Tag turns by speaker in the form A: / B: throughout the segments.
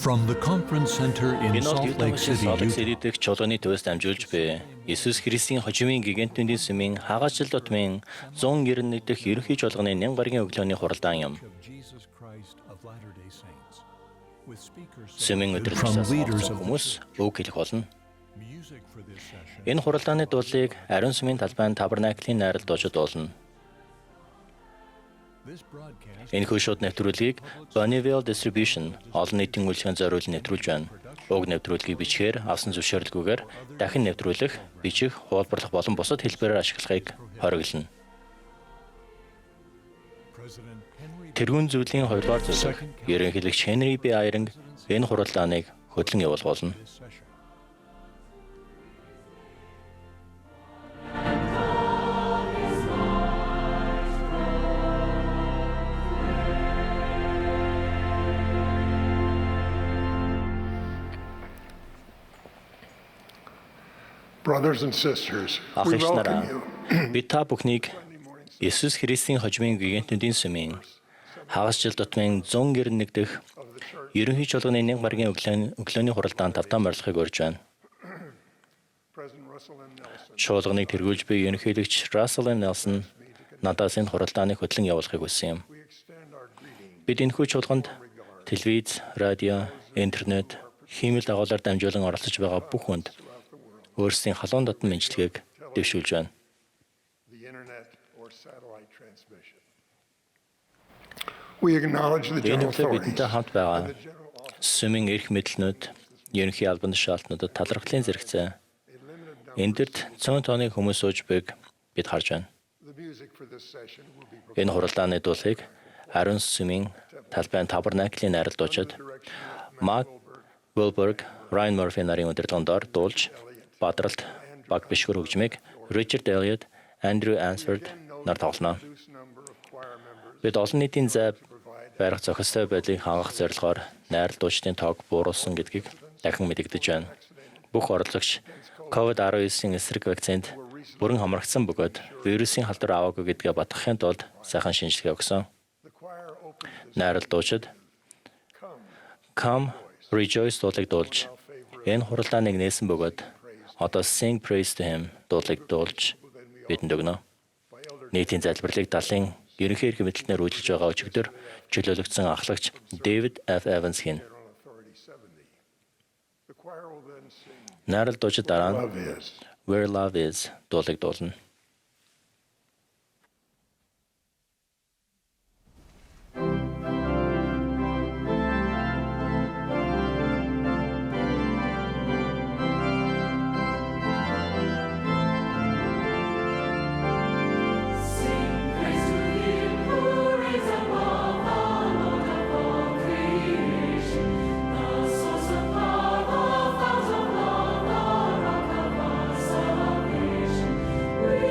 A: From the conference center in
B: Энэ бол
A: Salt Lake City,
B: Salt Lake
A: Utah,
B: City-дэх чуулганы төвөөс дамжуулж буй Иесус Христийн хожимын гигантүндийн сүмийн хагасжил дотмын 191 дэх ерөнхий чуулганы нэн гарагийн өглөөний хуралдаан юм.
A: of Jesus Christ of Latter-day Saints, with speakers
B: Сүмийн
A: from
B: өдөртөөс
A: leaders
B: олсон
A: of
B: хүмүүс үг хэлэх болно.
A: music for this session.
B: Энэ хуралдааны дуулыг ариун сүмийн талбайн Табернаклын найрал дуужид дуулна.
A: This broadcast
B: Энэхүү шууд нэвтрүүлгийг Bonneville Distribution олон нийтийн үйлчлэгийн зориулж нэвтрүүлж байна. Уг нэвтрүүлгийг бичгээр авсан зөвшөөрлгүйгээр дахин нэвтрүүлэх, бичих, хуулбарлах болон бусад хэлбэрээр ашиглахыг хориглоно.
A: President Henry
B: Тэргүүн зүйлийн 2-р зөвлөх, ерөнхийлөгч Henry B. Eyring энэ хуралдааныг хөтлөн явуулгуулна.
A: this session.
C: Brothers and sisters,
B: Ах
C: we
B: иш
C: welcome
B: нараа,
C: you.
B: бид та бүхнийг Иесус Христийн хожимын гигантүндийн сүмийн хагасжил дотмын 191 дэх ерөнхий чуулганы нэн гарагийн өглөөний хуралдаанд тавтан морилохыг урьж байна.
C: President Russell M. Nelson,
B: Чуулганыг тэргүүлж буй ерөнхийлөгч Russell M. Nelson надаас энэ хуралдааныг хөтлөн явуулахыг хүссэн юм.
C: we extend our greeting
B: Бид энэхүү чуулганд телевиз, радио, интернет, хиймэл дагуулаар дамжуулан оролцож байгаа бүх хүнд өөрсдийн халуун дотн мэдлэгийг дэвшүүлж байна.
C: the internet or satellite transmission. We acknowledge the
B: Энэ
C: general
B: өглөө
C: authorities
B: бидэнтэй хамт байгаа
C: and the general office
B: сүмийн эрх мэдэлнүүд, ерөнхий албан тушаалтнуудад талархлын зэрэгцээ
C: in limited number.
B: эндэрт цөөн тооны хүмүүс сууж байг бид харж байна.
C: The music for this session will be
B: Энэ хуралдааны дуулыг ариун сүмийн талбайн Табернаклын найрал дуучид Марк Wilberg, Ryan Murphy нарын удирдлагаар дуулж бадралт баг бишгэр хөгжмийг Richard Elliot, Andrew Ansford нар тоглоно.
C: reduced number of choir members
B: Бид олон нийтийн зай барих зохистой байдлыг хангах зорилгоор найрал дуучдын тоог бууруулсан гэдгийг дахин мэдэгдэж байна. Бүх оролцогч COVID-19-ийн эсрэг вакцинд бүрэн хамрагдсан бөгөөд вирусын халдвар аваагүй гэдгээ батгахын тулд сайхан шинжилгээ өгсөн.
C: the choir opened this
B: Найрал дуучид Come Rejoice дуулыг дуулж энэ хуралдааныг нээсэн бөгөөд одоо Sing Praise to Him дуулыг дуулж бидэнд өгнө.
C: by Elder
B: Нийтийн залбирлыг далын ерөнхий эрх мэдэлтээр үйлчилж байгаа өчигдөр чөлөөлөгдсөн ахлагч David F. Evans хийн.
C: General Authority 70. The choir will then sing
B: Найрал дуучид дараа нь
C: Love Is.
B: Where Love Is дуулыг дуулна.
D: Sing praise to Him who reigns above the Lord of all creation, the source of power, the fount of love, the rock of our salvation. We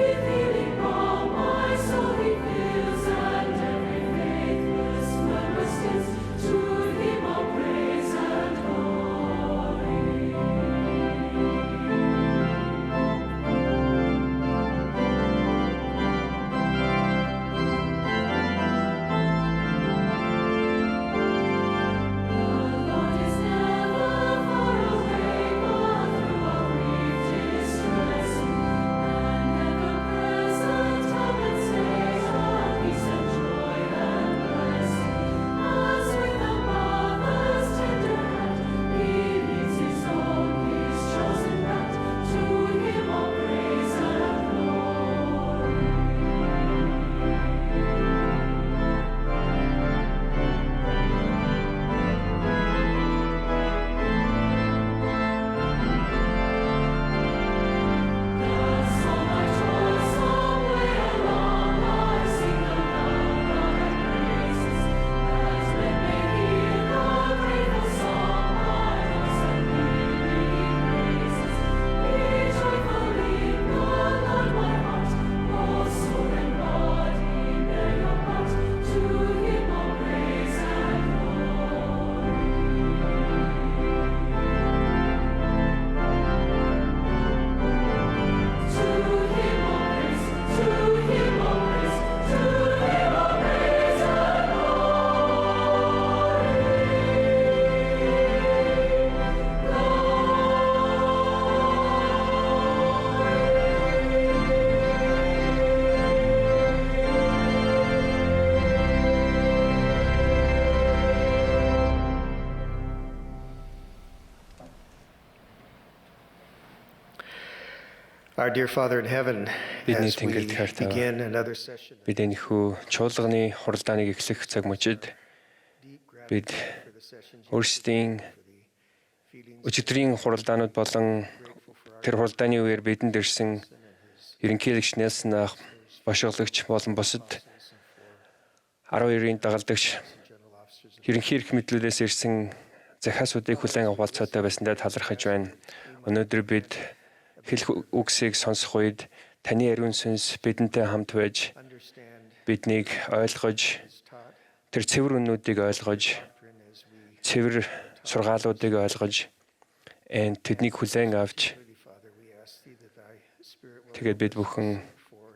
E: Our dear Father in heaven,
F: Бидний
E: as we
F: Тэнгэр дахиар та
E: begin another session of
F: бид энэхүү чуулганы хуралдааныг эхлэх цаг мөчид
E: deep
F: бид
E: gratitude for the sessions
F: өөрсдийн
E: for the feelings
F: өчигдрийн хуралдаанууд болон тэр хуралдааны үеэр бидэнд ирсэн ерөнхийлөгч Нельсон ах, бошгоологч болон бусад 12-ийн дагалдагч
E: general officers
F: ерөнхий эрх мэдлүүдээс ирсэн захиасуудыг хүлээн авалцаатай байсандаа талархаж байна. Өнөөдөр бид хэлэх үгсийг сонсох үед таны ариун сүнс бидэнтэй хамт байж
E: understand
F: биднийг ойлгож
E: is taught
F: тэр цэвэр үннүүдийг ойлгож
E: doctrine as we
F: цэвэр сургаалуудыг ойлгож тэднийг хүлээн авч
E: really, Father, we ask thee that thy spirit will
F: тэгээд бид бүхэн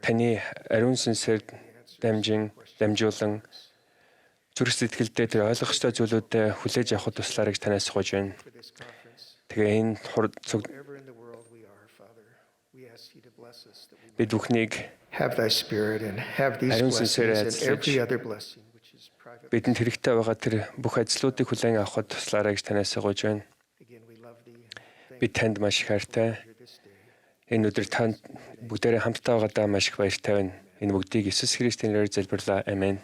F: таны ариун сүнсээр дамжуулан зүрх сэтгэлдээ тэр ойлгох ёстой зүйлүүдэд хүлээж авахд туслаарай гэж танаас гуйж байна.
E: for this conference.
F: Тэгээ энэ
E: Wherever in the world we are, Father, we ask thee to bless us that we
F: бид бүхнийг
E: have thy spirit and have these
F: Ариун
E: blessings
F: сүнсээр
E: and
F: ажиллаж,
E: every other blessing which is private.
F: бидэнд хэрэгтэй байгаа тэр бүх ажлуудыг хүлээн авахд туслаарай гэж танаас гуйж байна.
E: Again, we love thee. Thank
F: Бид танд маш их хайртай.
E: you for this day.
F: Энэ өдөр танд бүгдээрээ хамтдаа байгаадаа маш их баяртай байна. Энэ бүгдийг Иесус Христийн нэрээр залбирлаа. Амен.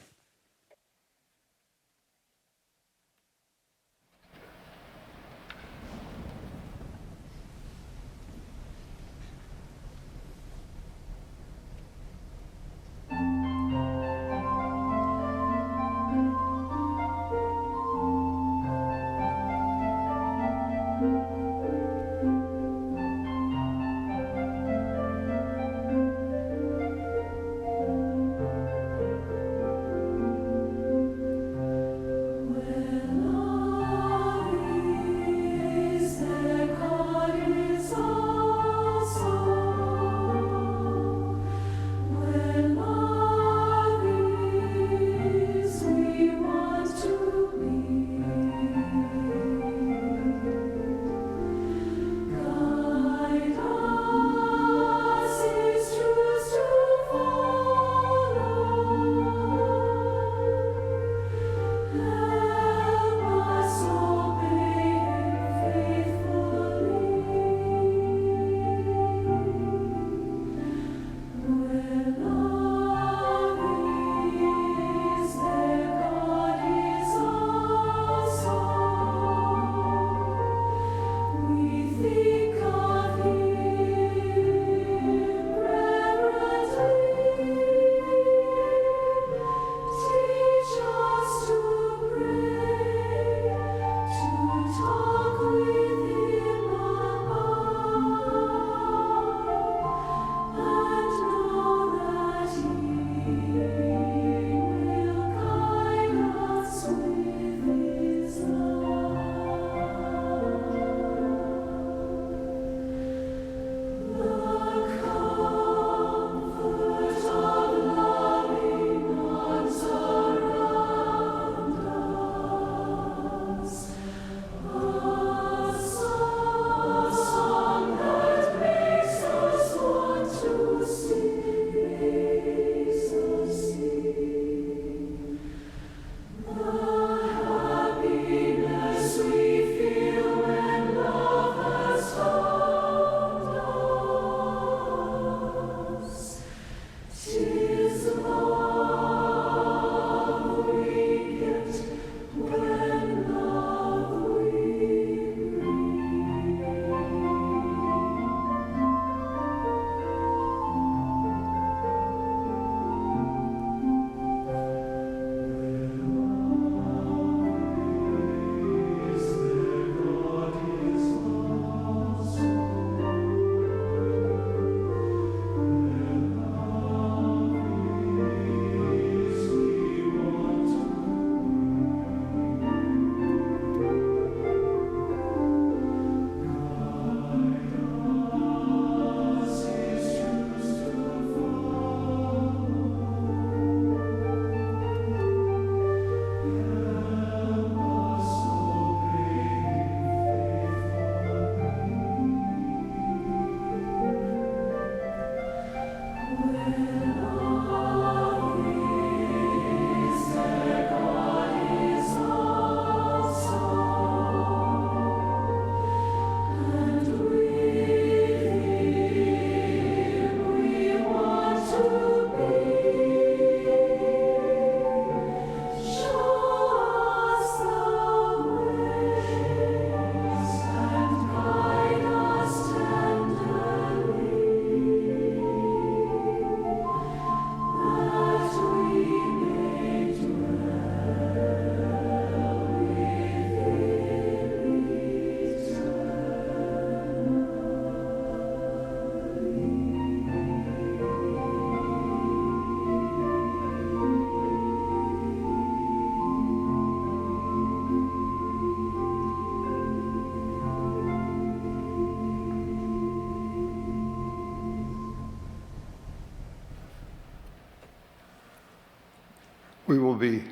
C: We will be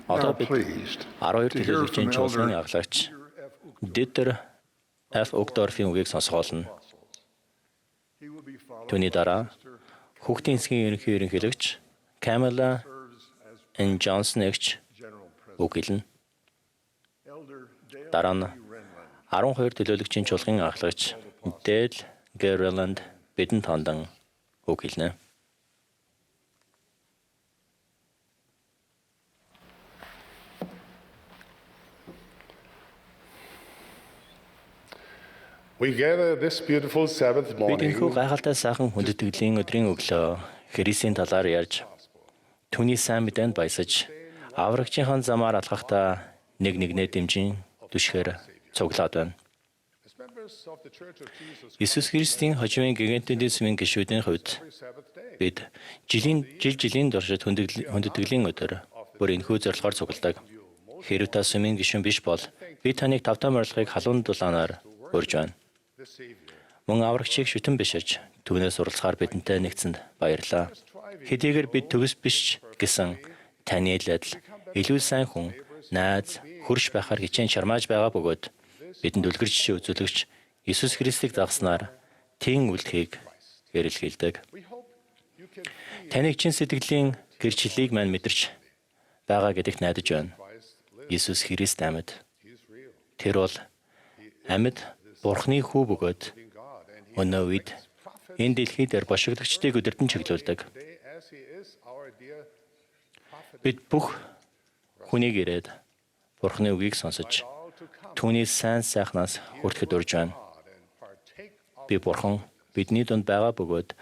B: Одоо
C: now
B: бид
C: pleased
B: 12
C: to hear
B: төлөөлөгчийн
C: from
B: чуулганы
C: Elder
B: аглагч Дитер Ф. Угдорфийн үгийг сонсгоолно.
C: He will be followed
B: Түүний дараа хүүхдийн эсгийн ерөнхийлөгч Камела Н. Джонсон эгч
C: General President
B: үг хэлнэ.
C: Elder Dale
B: Дараа нь
C: Renlund
B: 12 төлөөлөгчийн чуулган аглагч Дэл Гэрланд бидэнд хандан үг хэлнэ.
G: We gather this beautiful Sabbath
B: Бид
G: morning
B: энэхүү гайхалтай сайхан хүндэтгэлийн өдрийн өглөө Христийн талаар ярьж түүний сайн мэдээнд баясаж аврагчийн замаар алхахдаа нэг нэгнээ дэмжин түшгээр цуглаад байна.
G: as members of the Church of Jesus
B: Иесус Христийн хожимын гигантийн сүмийн гишүүдийн хувьд
G: Sabbath day.
B: бид жилийн туршид хүндэтгэлийн өдөр бүр энэхүү зорилгоор цугладаг. Хэрэв та сүмийн гишүүн биш бол би таныг тавтай морилгыг халуун дулаанаар урьж байна.
G: The Savior.
B: Мөн аврагчийг шүтэн бишиж түүнээс уралцахаар бидэнтэй нэгцэнд баярлаа. Хэдийгээр бид төгс биш гэсэн таны адил илүү сайн хүн, найз, хөрш байхаар хичээн шармааж байгаа бөгөөд бидэнд үлгэр жишээ үзүүлэгч Иесус Христийг дагснаар тийм үлдэхийг эрэлхийлдэг.
G: We hope you can feel
B: Таныг чин сэтгэлийн гэрчлэлийг мань мэдэрч байгаа гэдэгт найдаж байна.
G: Christ live.
B: Иесус Христ амьд.
G: He's real.
B: Тэр бол амьд Бурхны хүү бөгөөд
G: In God and he
B: өнөө үед энэ дэлхий дээр бошигдогчдыг өдөртөн чиглүүлдэг.
G: day as he is our dear prophet
B: Бид бүх хүнийг ирээд Бурхны үгийг сонсож
G: all to come
B: түүний сайн сайхнаас хүртэхэд урьж байна.
G: God and partake of
B: Би Бурхан бидний дунд байгаа бөгөөд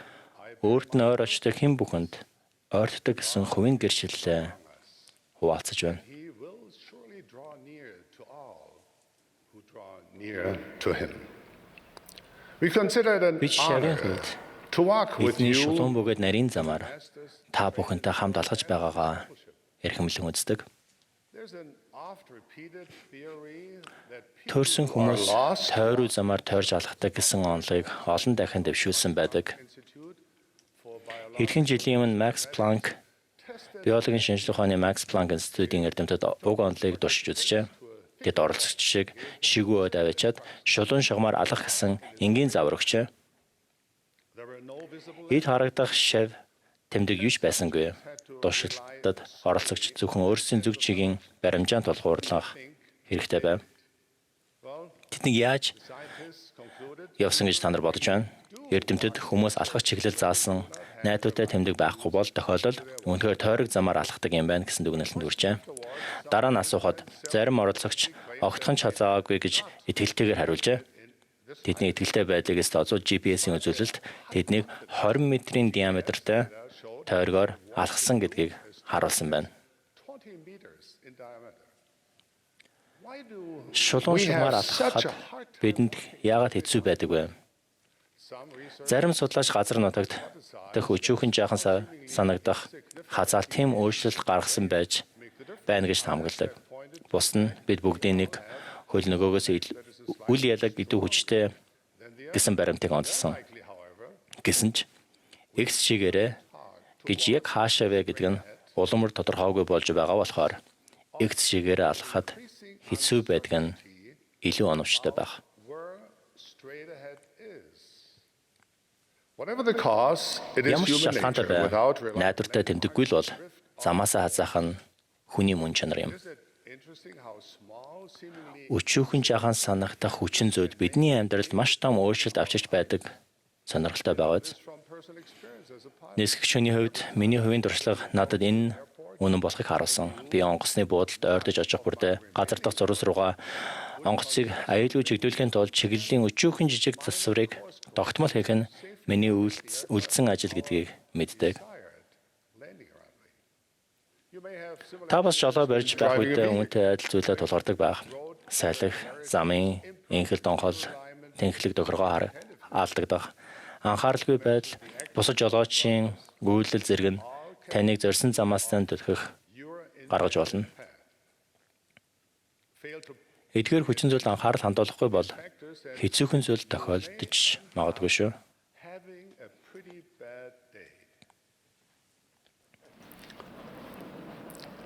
B: өөрт нь ойр очдог хэн бүхэнд ойртдог гэсэн хувийн гэрчлэлээ хуваалцаж байна.
G: he will surely draw near to all who draw near to him. We consider it an
B: Бид шарын
G: honor
B: хувьд
G: to walk with
B: бидний
G: you
B: шулуун бөгөөд нарийн замаар та бүхэнтэй хамт алхаж байгаагаа эрхэмлэн үздэг.
G: There's an oft-repeated theory that
B: Төрсөн
G: people are
B: хүмүүс
G: lost
B: тойруу замаар тойрж алхдаг гэсэн онолыг олон дахин дэвшүүлсэн байдаг.
G: Institute for Biological
B: Хэдхэн жилийн өмнө Макс Планк биологийн шинжилгээ ухааны Макс Планк институтийн эрдэмтэд уг онолыг дуршиж үзжээ. Тэд оролцогч шиг шигүү давичаад шулуун шугамаар алах гэсэн энгийн зав өргөчээ.
G: There were no visible
B: Эд харагдах шав тэмдэг юуч байсангүй. Туршилтад оролцогч зөвхөн өөрсдийн зүг чигийн баримжаанд тулгуурлах хэрэгтэй байв.
G: well,
B: Тэднийг яаж
G: scientists concluded
B: явсан гэж та нар бодож байна? Эрдэмтэд хүмүүс алхах чиглэл заасан найдвартай тэмдэг байхгүй бол тохиолдол үнэхээр тойрог замаар алхдаг юм байна гэсэн дүгнэлтэнд хүрчээ. Дараа нь асуухад зарим оролцогч огтхон ч хазаагаагүй гэж итгэлтэйгээр хариулжээ. Тэдний итгэлтэй байдлыг стозууд GPS-ийн үзүүлэлт тэднийг 20 метрийн диаметртай тойргоор алхсан гэдгийг харуулсан байна.
G: 20 meters in diameter. Why do
B: Шулуун
G: we
B: шугамаар
G: have such
B: алхахад
G: a hard time?
B: бидэнд яагаад хэцүү байдаг вэ?
G: Some research
B: Зарим судлаач газар нутагт дэх өчүүхэн жаахан санагдах хазаалт тийм өөрчлөлт гаргасан байж байна гэж таамагладаг. Бус нь бид бүгдийн нэг хөл нөгөөгөөс үл ялаг идэв хүчтэй гэсэн баримтыг онцлсон.
G: likely, however,
B: Гэсэн ч X чигээрээ гэж яг хаашаа вэ гэдэг нь уламар тодорхойгүй болж байгаа болохоор X чигээрээ алхахад хэцүү байдаг нь илүү оновчтой байх.
G: where straight ahead is. Whatever the cause, it is
B: Ямар ч
G: human
B: шалтгаантай
G: nature
B: бай.
G: without realizing.
B: Найдвартай тэмдэггүй л бол замаасаа хазаах нь хүний мөн чанар юм.
G: Is it interesting how small seemingly
B: Өчүүхэн жахан санагдах хүчин зүйлд бидний амьдралд маш том өөрчлөлт авчирч байдаг сонирхолтой байгааз.
G: from personal experience as a pilot?
B: Нисгэгчний хувьд миний хувийн туршлага надад энэ үнэн болохыг харуулсан. Би онгоцны буудалд ойртож очих бүрдээ газар дах зурус руугаа онгоцыг аюулгүй чиглүүлэхийн тулд чиглэлийн өчүүхэн жижиг засварыг тогтмол хийх нь миний үлдсэн ажил гэдгийг мэддэг.
G: Landing a runway. You may have similar
B: Та бас жолоо барьж байх үедээ үүнтэй адил зүйлээ тулгардаг байх. Салхи, замын, энхэл донхол, тэнхлэг тохиргоо алдагдах. Анхааралгүй байдал, бусад жолоочийн үйлдэл зэрэг нь таныг зорьсон замаас төлөхөх гаргаж болно.
G: fail to
B: Эдгээр хүчин зүйл анхаарал хандуулахгүй бол хэцүүхэн зүйл тохиолдож магадгүй шүү.
G: having a pretty bad day.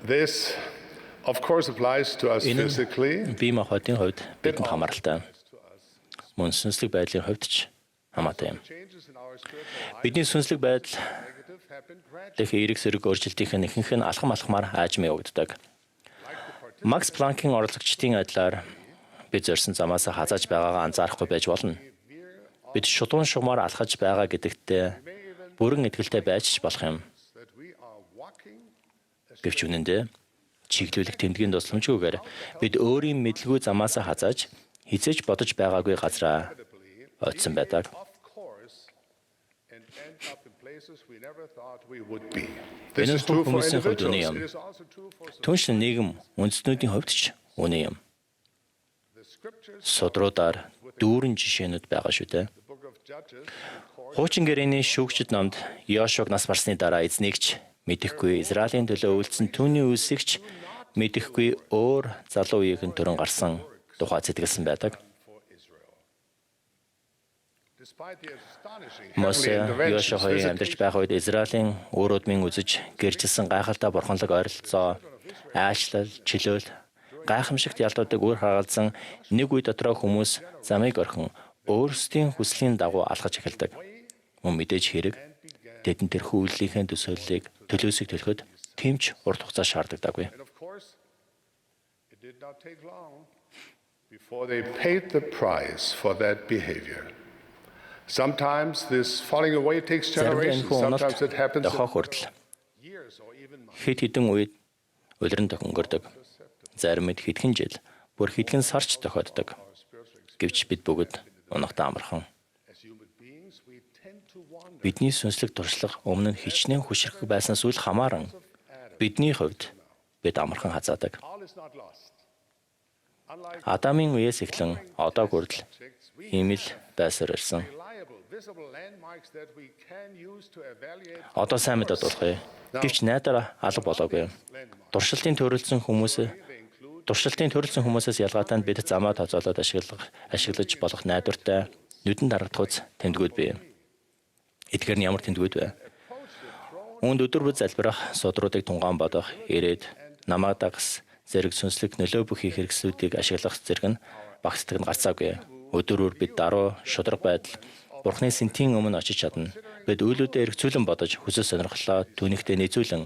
G: This, of course, applies to us
B: Энэ
G: physically.
B: бие махбодын хувьд бидэнд хамааралтай. Мөн сүнслэг байдлын хувьд ч хамаатай юм.
G: Changes in our spiritual life
B: Бидний сүнслэг байдал
G: negative happen gradually.
B: дэх эерэг зэрэг өөрчлөлтийнх нь ихэнх нь алхам алхмаар аажмын өгддөг. Макс Планкийн оролцогчдын адилаар бид зорьсон замаас хазааж байгаагаа анзаарахгүй байж болно. Бид шулуун шугамаар алхаж байгаа гэдэгтээ бүрэн итгэлтэй байж ч болох юм.
G: That we are walking
B: Гэвч үнэндээ чиглүүлэх тэмдгийн тусламжгүйгээр бид өөрийн мэдлгүй замаас хазааж хизээж бодож байгаагүй газраа очсон байдаг.
G: of course and end up in places we never thought we would be.
B: Энэ
G: This is true for
B: хүмүүсийн хувьд үнэн
G: individuals.
B: юм.
G: It is also true for society.
B: Түншлэн нийгэм үндэстнүүдийн хувьд ч үнэн юм.
G: The scriptures,
B: Судруудаар дүүрэн жишээнүүд байгаа шүү дээ.
G: the book of Judges, records
B: Хуучин гэрээний шүүгчд номд Йошуаг нас барсны дараа эзнийг ч мэдэхгүй Израилийн төлөө үйлдсэн түүний үлсийг ч мэдэхгүй өөр залуу үеийн төрөн гарсан тухай зэтгэлсэн байдаг.
G: for Israel. Despite the astonishing
B: Мосе
G: heavenly interventions,
B: Йошуагийн амьдарч байх үед Израилийн өөрөдмийн үзэж гэрчилсэн гайхалтай бурханлаг ойролцоо, аашлал, чөлөөл, гайхамшигт ялдуудаг үр хагалзан нэг үе дотроо хүмүүс замыг орхин өөрсдийн хүслийн дагуу алхаж эхэлдэг. Мөн мэдээж хэрэг тэдэн тэрхүү үйллийнхээ төлөөсийг төлөхөд тэмч урт хугацаа шаарддаггүй.
G: And of course, it did not take long before they paid the price for that behavior. Sometimes this falling away takes
B: Зарим
G: generations.
B: энэхүү уналт
G: Sometimes it happens in
B: дохоох хүртэл
G: years or even months.
B: хэд хэдэн үед улиран тохингордог. Зарим мэд хэдхэн жил, бүр хэдхэн сарч тохиоддог. Гэвч бид бүгд унахтаа амархан.
G: As human beings, we tend to wander.
B: Бидний сүнслэг туршлага өмнө нь хичнээн хүчрэх байснаас үл хамааран бидний хувьд бид амархан хазаадаг.
G: All is not lost. Unlike
B: Адамын үеэс эхлэн одоо хүртэл ийм л байсаар ирсэн.
G: reliable, visible landmarks that we can use to evaluate
B: Одоо сайн мэдээд болохгүй. Гэвч найдаар алга болоогүй. Туршилтын төрөлцсөн хүмүүсээс ялгаатай нь бид замаа тооцоолоод ашиглаж болох найдвартай нүдэнд харагдах тэмдгүүд бий. Эдгээр нь ямар тэмдгүүд вэ? Үүнд өдөр бүр залбирах, судруудыг тунгаан бодох, ирээд намаа дагас зэрэг сүнслэг нөлөө бүхий хэрэгслүүдийг ашиглах зэрэг нь багцдаг нь гарцаагүй. Өдөр бүр бид даруй шудраг байдал Бурхны сэнтийн өмнө очиж чадна. Бид үйлүүдээ эргцүүлэн бодож, хүсэл сонирхлоо түүнийхтэй нийцүүлэн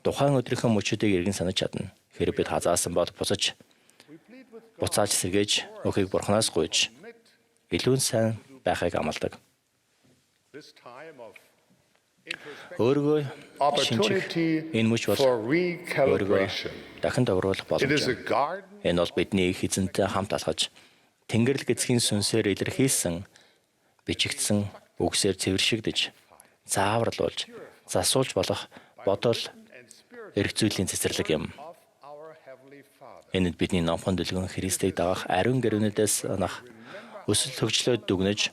B: тухайн өдрийнхөө мөчүүдийг эргэн санаж чадна. Хэрэг бид хазаасан бол буцааж сэргээж өхийг Бурханаас гуйж илүү сайн байхыг амладаг.
G: this time of
B: Өөргөө
G: opportunity
B: энэ мөч бол
G: for
B: өөргөө
G: recalibration.
B: дахин товруулах
G: It is a
B: боломж.
G: garden
B: Энэ бол бидний их эзэнтэй хамт алхаж Тэнгэрл гэцгийн сүнсээр илэрхийлсэн бичигдсэн үгсээр цэвэршигдэж зааварлуулж засуулж болох бодол эргцүүллийн цэцэрлэг юм.
G: of our Heavenly Father.
B: Энэд бидний номхон дэлгэн Христийг дагах ариун гэрүүнээс анх өсөл төгчлөөд дүгнэж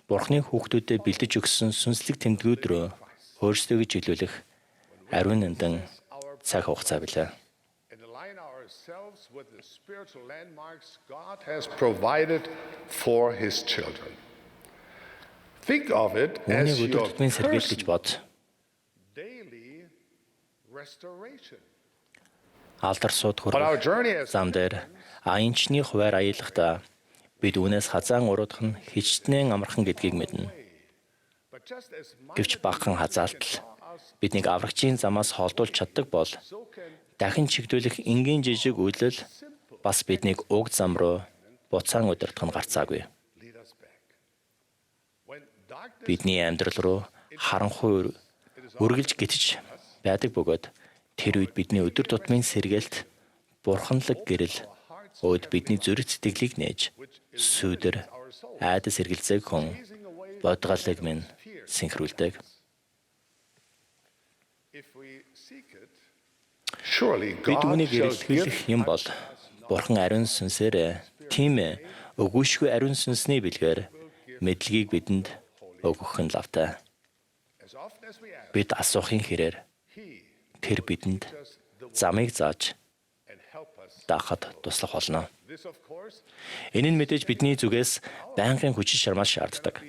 B: Бурхны хүүхдүүдэд бэлдэж өгсөн сүнслэг тэмдгүүд рүү өөрсдөө чиглүүлэх ариун нандин цаг хугацаа билээ.
G: And align ourselves with the spiritual landmarks God has provided for His children. Think of it
B: Үүнийг
G: as
B: өдөр
G: your
B: тутмын сэргийл гэж
G: personal
B: бод.
G: daily restoration.
B: Алдар сууд
G: But our
B: хүрэх
G: journey as
B: зам дээр аянчны хуваар аялахдаа бид үүнээс хазаан уруудах нь хичнээн амархан гэдгийг мэднэ.
G: but just as much
B: Гэвч багахан хазаалтал биднийг аврагчийн замаас холдуулж чаддаг бол
G: so can
B: дахин чигдүүлэх энгийн жижиг үйлдэл бас биднийг уг зам руу буцаан удирдах нь гарцаагүй.
G: lead us back. When darkness
B: Бидний амьдрал руу харанхуй үргэлж гитэж байдаг бөгөөд тэр үед бидний өдөр тутмын сэргээлт бурханлаг гэрэл өөд бидний зүрх сэтгэлийг нээж сүйдэр айдас сэргэлцээг хүн бодгалыг минь синхруулдаг.
G: if we seek it, surely
B: Бид
G: God
B: үүнийг
G: shall
B: эрэлхийлэх
G: give
B: юм бол бурхан ариун сүнсээр тийм ээ өгөөшгүй ариун сүнсний бэлгээр мэдлэгийг бидэнд өгөх нь лавтай.
G: as often as we ask,
B: Бид асуухын хэрээр
G: He
B: тэр бидэнд
G: does the
B: замыг зааж
G: and help us.
B: даахад туслах болно.
G: This, of course,
B: Энэ нь мэдээж бидний зүгээс байнгын хүчин шармал шаарддаг.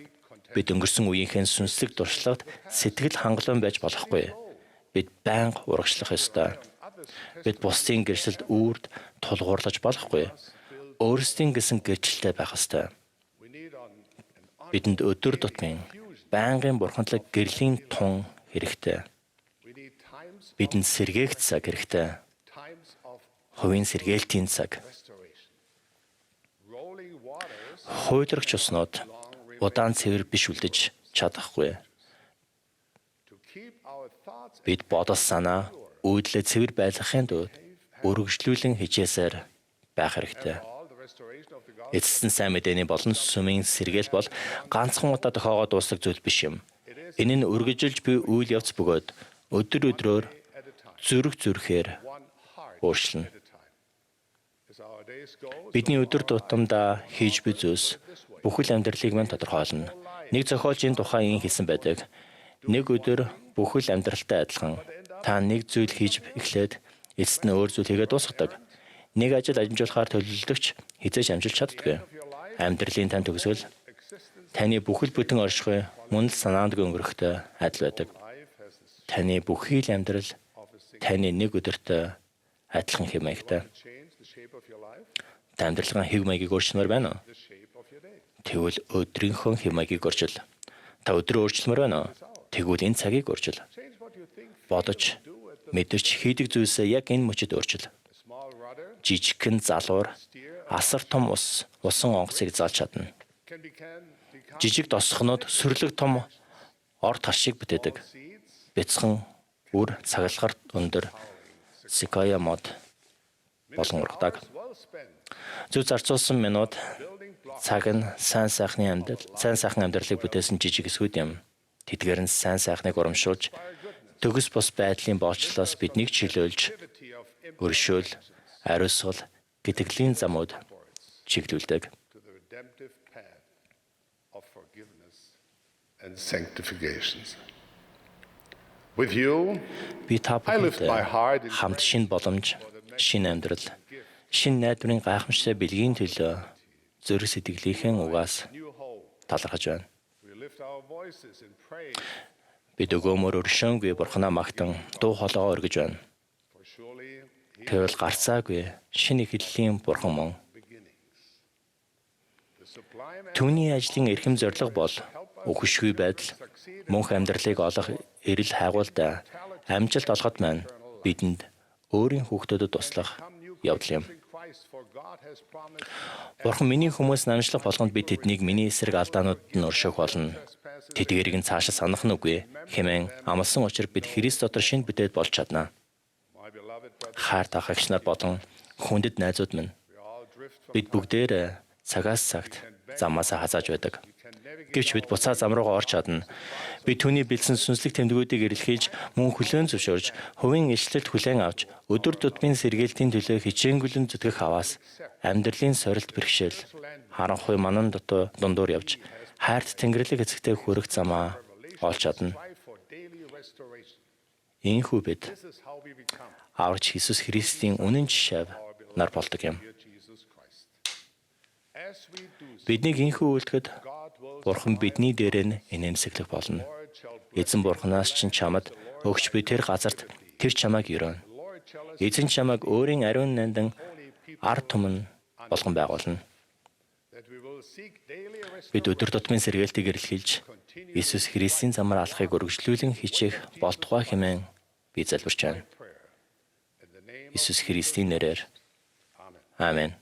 B: Бид өнгөрсөн үеийнхээ сүнслэг туршлагад сэтгэл хангалуун байж болохгүй. Бид байнга урагшлах ёстой. Бид бусдын гэрчлэлд үрд тулгуурлаж болохгүй. Өөрсдийн гэсэн гэрчлэлтэй байх ёстой. Бидэнд өдөр тутмын байнгын бурхантлаг гэрлийн тун хэрэгтэй. Бидэнд сэргээх цаг хэрэгтэй. Хувийн сэргээлтийн цаг. Хойдрогч уснууд удаан цэвэр биш үлдэж чадахгүй. Бид бодол санаа, үйлдэлээ цэвэр байлгахын тулд өргөжлүүлэн хичээсээр байх хэрэгтэй. Эцэст нь сайн мэдээний болон сүмийн сэргээл бол ганцхан удаа тохиогоо дуусах зүйл биш юм. Энэ нь өргөжилж буй үйл явц бөгөөд өдөр өдрөөр зүрх зүрхээр өөрчлөнө. Бидний өдөр тутамдаа хийж буй зүйлс бүхэл амьдралыг мань тодорхойлно. Нэг зохиолчийн тухай ийм хэлсэн байдаг. Нэг өдөр бүхэл амьдралтай адилхан та нэг зүйл хийж эхлээд эцэст нь өөр зүйл хийгээд дуусгадаг. Нэг ажил амжуулахаар төлөвлөлтөгч хизээж амжилт чаддаггүй. Амьдралын тань төгсгөл таны бүхэл бүтэн оршихуй мөн л санаандгүй өнгөрөхтэй адил байдаг. Таны бүхий л амьдрал таны нэг өдөртөө адилхан хэм маягтай. Та амьдралын хэв маягийг өөрчилмөр байна уу? Тэгвэл өдрийнхөө хэв маягийг өөрчил. Та өдрөө өөрчилмөр байна уу? Тэгвэл энэ цагийг өөрчил. Бодож, мэдэрч хийдэг зүйлсээ яг энэ мөчөд өөрчил. Жижигхэн залуур асар том усан онгоцыг заалж чадна. Жижиг тосхнууд сүрлэг том ор таршиг бүтээдэг. Бяцхан үр цагалгаар өндөр секая мод болон ургадаг. Зөв зарцуулсан минут цаг нь сайн сайхан амьдралыг бүтээсэн жижиг эсгүүд юм. Тэдгээр нь сайн сайхныг урамшуулж төгс бус байдлын боолчлоос биднийг чөлөөлж өршөөл, ариусгал, гэтгэлийн замууд чиглүүлдэг. Би та бүхэнд хамт шинэ боломж, шинэ амьдрал, шинэ найдварын гайхамшигтай бэлгийн төлөө зүрх сэтгэлийнхэн угаас талархаж байна. Бид өгөөмөр өршөөнгүй бурхнаа магтан дуу хоолойгоо өргөж байна. Тэгвэл гарцаагүй шинэ эхлэлийн бурхан мөн. Түүний ажлын эрхэм зорилго бол үхшгүй байдал, мөнх амьдралыг олох эрэл хайгуултай амжилт олоход маань бидэнд өөрийн хүүхдүүдэд туслах явдал юм. Бурхан миний хүмүүс намжлах болгонд би тэднийг миний эсрэг алдаанууд нь өршөөх болно. Тэдгээрийг нь цаашаа санах нь үгүй хэмээн амласан учраас бид Христ дотор шинэ бүтээл болж чадна. Хайр тахагч нар болон хүндэт найзууд минь бид бүгдээр цагаас цагт замаасаа хазааж байдаг. Гэвч бид буцаа зам руугаа орч чадна. Би түүний бэлдсэн сүнслэг тэмдгүүдийг эрэлхийлж, мөн хүлээн зөвшөөрж, хувийн илчлэлд хүлээн авч, өдөр тутмын сэргээлтийн төлөө хичээнгүлэн зүтгэх аваас амьдралын сорилт бэрхшээл, харанхуй манан дундуур явж, хайрт Тэнгэрлэг эцэгтэй хүрэх замаа олж чадна. Ийхүү бид аврагч Иесус Христийн үнэн жишээ нар болдог юм. Биднийг ийхүү үйлдэхэд Бурхан бидний дээрээ нь инээмсэглэх болно. Эзэн Бурханаас чинь чамд өгч буй тэр газарт тэр чамайг өрөөнө. Эзэн чамайг өөрийн ариун нандан ард түмэн болгон байгуулна. Бид өдөр тутмын сэргээлтийг эрэлхийлж, Иесус Христийн замаар алхахыг өргөжлүүлэн хичээх болтугай хэмээн би залбирч байна. Иесус Христийн нэрээр. Аамен.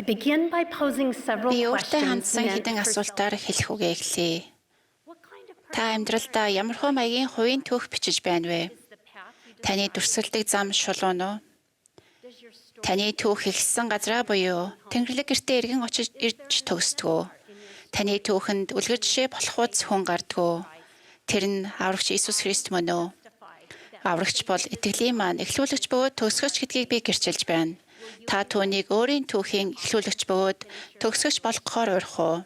H: Би өөртөө хандсан хэдэн асуултаар хэлэх үгээ эхлэе. Та амьдралдаа ямар хөө маягийн хувийн түүх бичиж байна вэ? Таны дүрсэлдэг зам шулуун уу? Таны түүх эхэлсэн газраа буюу Тэнгэрлэг гэртээ эргэн очиж ирж төгсдгөө. Таны түүхэнд үлгэр жишээ болох үз хүн гардгөө. Тэр нь аврагч Иесус Христ мөн үү? Аврагч бол итгэлийн маань эхлүүлэгч бөгөөд төгсгөгч гэдгийг би гэрчилж байна. Та түүнийг өөрийн түүхийн эхлүүлэгч бөгөөд төгсгөгч болгохоор урих уу?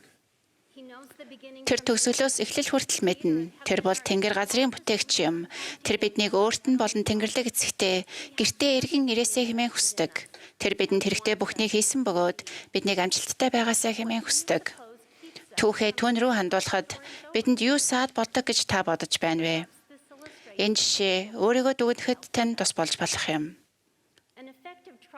H: Тэр төгсгөлөөс эхлэл хүртэл мэднэ. Тэр бол Тэнгэр газрын бүтээгч юм. Тэр биднийг өөрт нь болон Тэнгэрлэг эцэгтэй гэртээ эргэн ирээсээ хэмээн хүсдэг. Тэр бидэнд хэрэгтэй бүхнийг хийсэн бөгөөд биднийг амжилттай байгаасаа хэмээн хүсдэг. Түүхээ түүн рүү хандуулахад бидэнд юу саад болдог гэж та бодож байна вэ? Энэ жишээ өөрийгөө дүгнэхэд тань тус болж болох юм.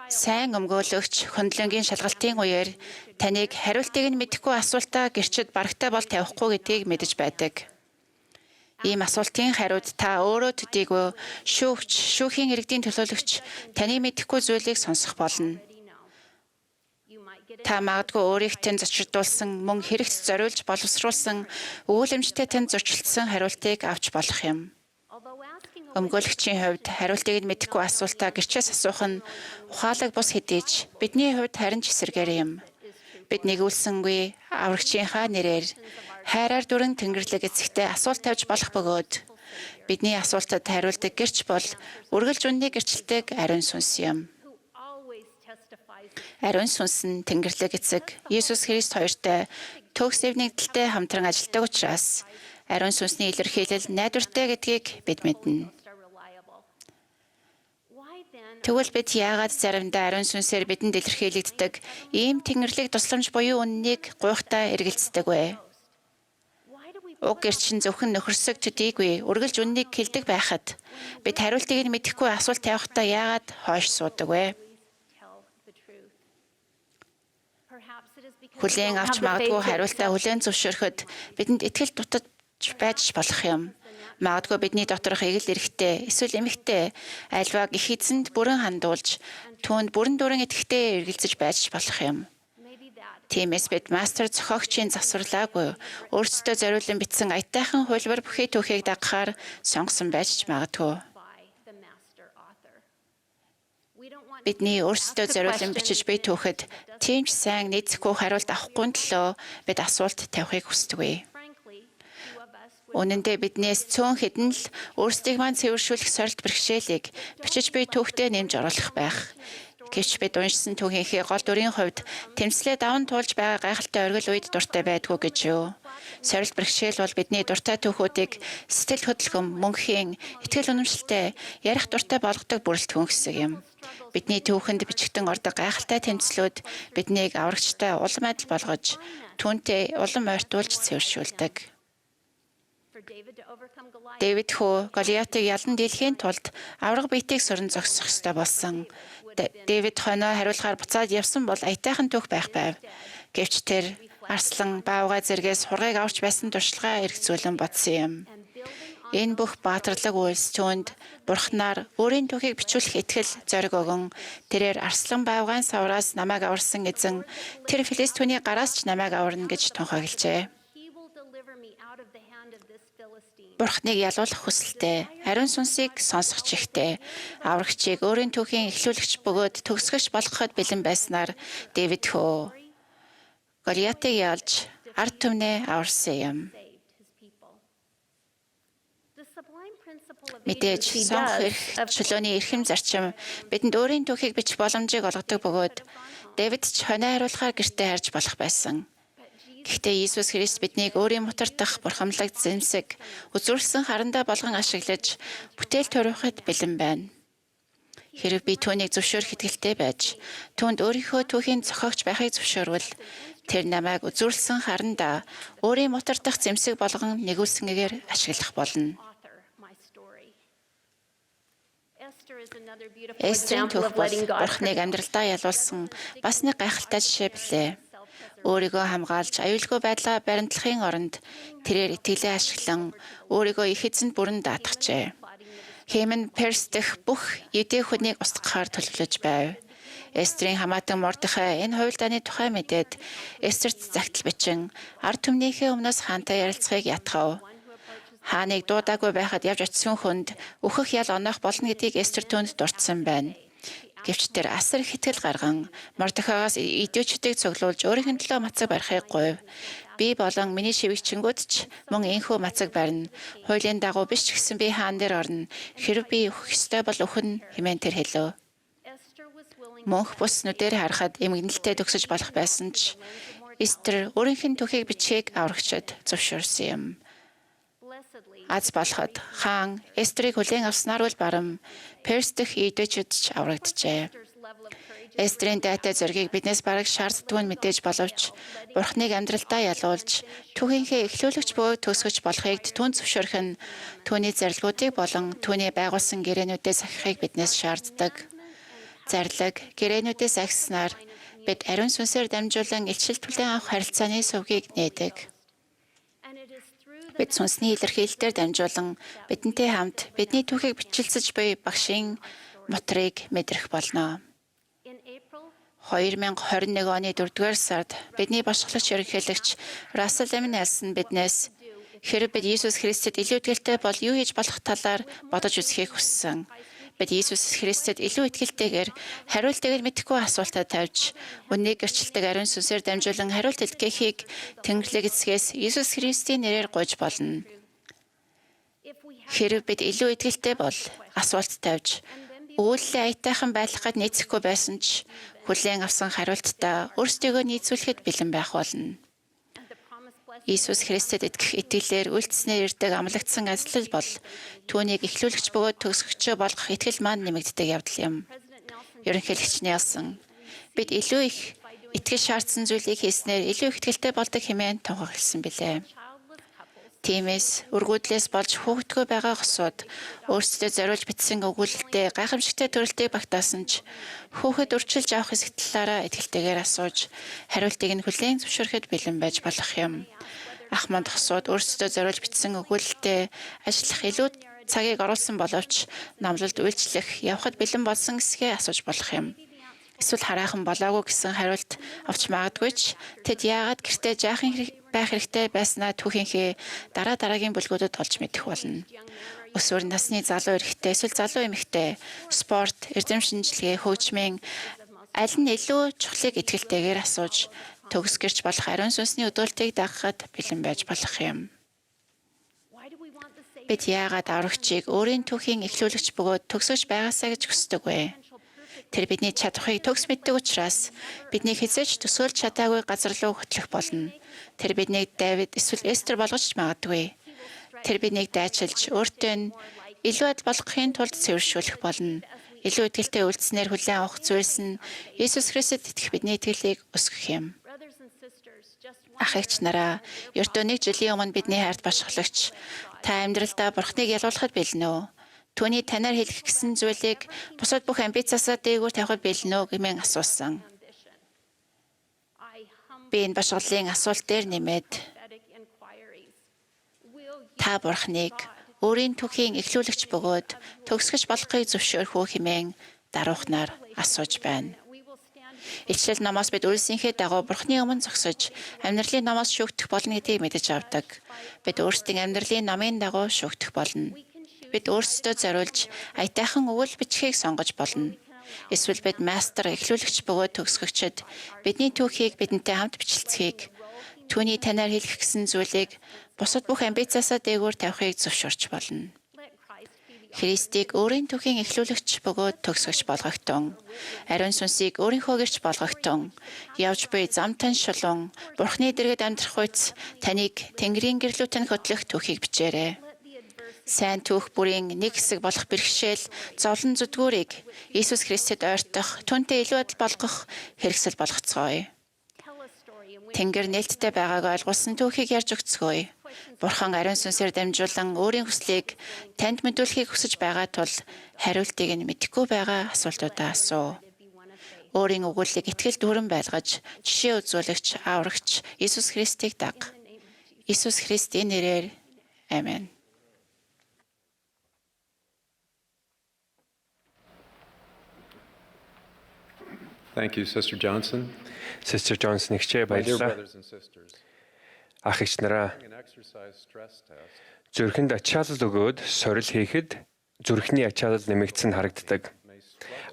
H: Сайн өмгөөлөгч хөндлөнгийн шалгалтын үеэр таныг хариултыг нь мэдэхгүй асуултаа гэрчид барагтай бол тавихгүй гэдгийг мэдэж байдаг. Ийм асуултын хариуд та өөрөө төдийгүй шүүхийн иргэдийн төлөөлөгч таны мэдэхгүй зүйлийг сонсох болно. Та магадгүй өөрийнхөө зочилдуулсан мөн хэрэгт зориулж боловсруулсан өгүүлэмжтэй тань зөрчилдсөн хариултыг авч болох юм. Өмгөөлөгчийн хувьд хариултыг нь мэдэхгүй асуултаа гэрчээс асуух нь ухаалаг бус хэдий ч бидний хувьд харин ч эсэргээр юм. Бид нэгүүлсэнгүй аврагчийнхаа нэрээр хайраар дүрэн Тэнгэрлэг эцэгтэй асуулт тавьж болох бөгөөд бидний асуултад хариулдаг гэрч бол үргэлж үннийг гэрчилдэг ариун сүнс юм. Ариун сүнс нь Тэнгэрлэг эцэг Иесус Христ хоёртой төгс нэгдэлтэй хамтран ажилладаг учраас ариун сүнсний илэрхийлэл найдвартай гэдгийг бид мэднэ. Тэгвэл бид яагаад заримдаа ариун сүнсээр бидэнд илэрхийлэгддэг ийм Тэнгэрлэг тусламж буюу үннийг гуйхтаа эргэлздэг вэ? Уг гэрчин зөвхөн нөхөрсөг төдийгүй үргэлж үннийг хэлдэг байхад бид хариултыг нь мэдэхгүй асуулт тавихдаа яагаад хойш суудаг вэ? Хүлээн авч магадгүй хариултаа хүлээн зөвшөөрөхөд бидэнд итгэл дутаж байж болох юм. Магадгүй бидний доторх эгэл эрэхтэй эсвэл эмэгтэй альваг их эзэнд бүрэн хандуулж түүнд бүрэн дүрэн итгэхтэй эргэлзэж байж болох юм. Тиймээс бид мастер зохиогчийн засварлаагүй өөрсдөө зориулан бичсэн аятайхан хуулбар бүхий түүхийг дагахаар сонгосон байж ч магадгүй. Бидний өөрсдөө зориулан бичиж буй түүхэд тийм ч сайн нийцэхгүй хариулт авахгүй төлөө бид асуулт тавихыг хүсдэг. Үнэн дээр биднээс цөөн хэдэн л өөрсдийг маань цэвэршүүлэх сорилт бэрхшээлийг бичиж буй түүхтээ нэмж оруулах байх. Гэвч бид уншсан түүхийнхээ гол дүрийн хувьд тэмцлээ даван туулж байгаа гайхалтай оргил үед дуртай байдгүй гэж юу? Сорилт бэрхшээл бол бидний дуртай түүхүүдийг сэтгэл хөдлөхөн, мөнхийн, итгэл үнэмшилтэй, ярих дуртай болгодог бүрэлдэхүүн хэсэг юм. Бидний түүхэнд бичигдэн ордог гайхалтай тэмцлүүд биднийг аврагчтай улам адил болгож, түүнтэй улам ойртуулж цэвэршүүлдэг. Дэвид хөө Голиатыг ялан дийлэхийн тулд авраг биетийг суран зогсох ёстой болсон. Дэвид хоноо хариулахаар буцаад явсан бол аятайхан түүх байх байв. Гэвч тэр арслан баавгай зэргээс хургыг авч байсан туршлагаа эргцүүлэн бодсон юм. Энэ бүх баатарлаг үйлс түүнд Бурхнаар өөрийн түүхийг бичүүлэх итгэл зориг өгөн тэрээр арслан баавгайн савраас намайг аварсан эзэн тэр Филистиний гараас ч намайг аварна гэж тунхаглажээ. Бурхныг ялуулах хүсэлтэй, ариун сүнсийг сонсох чихтэй, аврагчийг өөрийн түүхийн эхлүүлэгч бөгөөд төгсгөгч болгоход бэлэн байснаар Дэвид хөө Голиатыг ялж ард түмнээ аварсан юм. Мэдээж сонгох эрх чөлөөний эрхэм зарчим бидэнд өөрийн түүхийг бичих боломжийг олгодог бөгөөд Дэвид ч хоноо хариулахаар гэртээ харж болох байсан. Гэхдээ Иесус Христ биднийг өөрийн мотор дах бурхамлаг зэмсэг үзүүлсэн харандаа болгон ашиглаж бүтээл төрөхөд бэлэн байна. Хэрэв би түүнийг зөвшөөрөх итгэлтэй байж түүнд өөрийнхөө түүхийн зохиогч байхыг зөвшөөрвөл тэр намайг үзүүлсэн харандаа өөрийн мотор дах зэмсэг болгон нэгүүлсэнгээр ашиглах болно. Эстрийн түүх бол Бурхныг амьдралдаа ялуулсан бас нэг гайхалтай жишээ билээ. Өөрийгөө хамгаалж аюулгүй байдлаа баримтлахын оронд тэрээр итгэлээ ашиглан өөрийгөө их эзэнд бүрэн даатгажээ. Хэмэн Перс дэх бүх евдээ хүнийг устгахаар төлөвлөж байв. Эстрийн хамаатан Мордехай энэ хувилдааны тухай мэдээд Эстерт загтал бичин ард түмнийхээ өмнөөс хаантай ярилцахыг ятгав. Хааныг дуудаагүй байхад явж очисон хүнд өөхөх ял оноох болно гэдгийг Эстер түүнд дурдсан байна. Гэвч тэр асар их итгэл гарган Мордехайгаас идүүчдийг цуглуулж өөрийнх нь төлөө мацаг барихыг гуйв. Би болон миний шивгчингүүд ч мөн энхүү мацаг барина. Хуулийн дагуу биш ч гэсэн би хаан дээр орно. Хэрэв би өөхөх ёстой бол өхөн хэмээн тэр хэлв. Мөнх бус нүдээр харахад эмгэнэлтэд төгсөж болох байсан ч Эстер өөрийнх нь түүхийг бичгийг аврагчид зөвшөөрсөн юм. Аз болоход хаан Эстерийг хүлээн авснаар бол барам Перс дэх идэгчид ч аврагджээ. Эстрийн дайтай зоригийг биднээс бараг шаарддаггүй нь мэдээж боловч Бурхныг амьдралдаа ялуулж түүхийнхээ эхлүүлэгч бөгөөд төгсгөж болохыг түн зөвшөөрөх нь түүний зарилгуудыг болон түүний байгуулсан гэрээнүүдээс ахихыг биднээс шаарддаг. Зарлиг гэрээнүүдээс ахиснаар бид ариун сүнсээр дамжуулан илчилт хүлээн авах харилцааны сувгийг нээдэг. Бид сүнсний илэрхийлэлтээр дамжуулан бидэнтэй хамт бидний түүхийг бичлэлцэж буй багшийн мотрыг мэдрэх болно. 2021 оны 4-р сард бидний башглагч ерөнхийлөгч Рассел М. Нельсон биднээс хэрэг бид Иесус Христэд илүү итгэлтэй бол юу хийж болох талаар бодож үзхийг хүссэн. Бид Иесус Христэд илүү итгэлтэйгээр хариултыг нь мэдэхгүй асуултад тавьж, үннийг гэрчилдэг ариун сүнсээр дамжуулан хариулт илгээхийг Тэнгэрлэг эцгээс Иесус Христийн нэрээр гуйж болно. Хэрэг бид илүү итгэлтэй бол асуулт тавьж, үүлээ аятайхан байлгахад нийцэхгүй байсан ч хүлээн авсан хариулттай өөрсдийгөө нийцүүлэхэд бэлэн байх болно. Иесус Христэд итгэх итгэлээр үлдснээр ирдэг амлагдсан ажил бол түүнийг эхлүүлэгч бөгөөд төгсгөгчөө болгох итгэл маань нэмэгддэг явдал юм. Ерөнхийлөгч Нельсон бид илүү их итгэл шаардсан зүйлийг хийснээр илүү их итгэлтэй болдог хэмээн тунхагласан билээ. Тиймээс үргүүдлээс болж хүүхдгүй байгаа хосууд өөрсдөө зориулж бичсэн өгүүлэлтэд гайхамшигтай төрөлтийг багтаасан ч хүүхэд өрчилж авах хэсэг талаараа итгэлтэйгээр асууж хариултыг нь хүлээн зөвшөөрөхөд бэлэн байж болох юм. Ах манд хосууд өөрсдөө зориулж бичсэн өгүүлэлтэд ажиллах илүү цагийг оруулсан боловч номлолд үйлчлэх явхад бэлэн болсон гэсгээ асууж болох юм. Эсвэл хараахан болоогүй гэсэн хариулт авч магадгүй ч тэд яагаад гэртээ жаахан байх хэрэгтэй байснаа түүхийнхээ дараагийн бүлгүүдэд олж мэдэх болно. Өсвөр насны залуу эрэгтэй эсвэл залуу эмэгтэй спорт, эрдэм шинжилгээ, хөгжмийн аль нь илүү чухлыг итгэлтэйгээр асууж төгсгөрч болох ариун сүнсний өдөөлтийг дагахад бэлэн байж болох юм. Бид яагаад аврагчийг өөрийн түүхийн эхлүүлэгч бөгөөд төгсөж байгаасаа гэж хүсдэг вэ? Тэр бидний чадахыг төгс мэддэг учраас бидний хязгаарч төсөөлж чадаагүй газар руу хөтлөх болно. Тэр биднийг Давид эсвэл Эстер болгож магадгүй. Тэр биднийг дайчилж өөртөө нь илүү адил болгохын тулд цэвэршүүлэх болно. Илүү итгэлтэй үлдснээр хүлээн авах зүйлс нь Иесус Христэд итгэх бидний итгэлийг өсгөх юм. Ах эгч нараа, ердөө 1 жилийн өмнө бидний хайрт башглагч та амьдралдаа Бурхныг ялуулахад бэлэн үү? Түүний танаар хэлэх гэсэн зүйлийг бусад бүх амбицаасаа дээгүүр тавихад бэлэн үү гэмээн асуусан. Би энэ башгалын асуулт дээр нэмээд та Бурхныг өөрийн түүхийн эхлүүлэгч бөгөөд төгсгөж болохыг зөвшөөрөх үү хэмээн даруухнаар асууж байна. Илчил намаас бид үлсийнхээ дагуу Бурхны өмнө зогсож амьдралын намаас шүүгдэх болно гэдгийг мэдэж авдаг. Бид өөрсдийн амьдралын намын дагуу шүүгдэх болно. Бид өөрсдөө зориулж аятайхан өгүүл бичгийг сонгож болно. Эсвэл бид мастер эхлүүлэгч бөгөөд төгсгөгчд бидний түүхийг бидэнтэй хамт бичлэцгийг түүний танаар хэлэх гэсэн зүйлийг бусад бүх амбицаасаа дээгүүр тавихыг зөвшөөрч болно. Христийг өөрийн түүхийн эхлүүлэгч бөгөөд төгсгөгч болгогдсон. Ариун сүнсийг өөрийнхөө гэрч болгогдсон. Явж буй замтан шулуун Бурхны дэргэд амьдрах үйс таныг Тэнгэрийн гэрлүүтэн хөтлөх түүхийг бичээрэй. Сайн түүх бүрийн нэг хэсэг болох бэрхшээл зовлон зүдгүүрийг Иесус Христэд ойртох, түүнтэй илүү адил болгох хэрэгсэл болгоцгооё. Тэнгэр нээлттэй байгааг ойлгуулсан түүхийг ярьж өгцгөөе. Бурхан ариун сүнсээр дамжуулан өөрийн хүслийг танд мэдүүлэхийг хүсэж байгаа тул хариултыг нь мэдэхгүй байгаа асуултуудаа асуу. Өөрийн өгүүллийг итгэл дүүрэн байлгаж, жишээ үзүүлэгч, аврагч Иесус Христийг даг. Иесус Христийн нэрээр амен.
I: Thank you, Sister Johnson.
F: Sister Johnson ихчээ
I: My dear
F: баярлалаа.
I: brothers and sisters,
F: Ах эгч нараа,
I: an exercise stress test
F: зүрхэнд ачаалал өгөөд сорил хийхэд зүрхний ачаалал нэмэгдсэн харагддаг.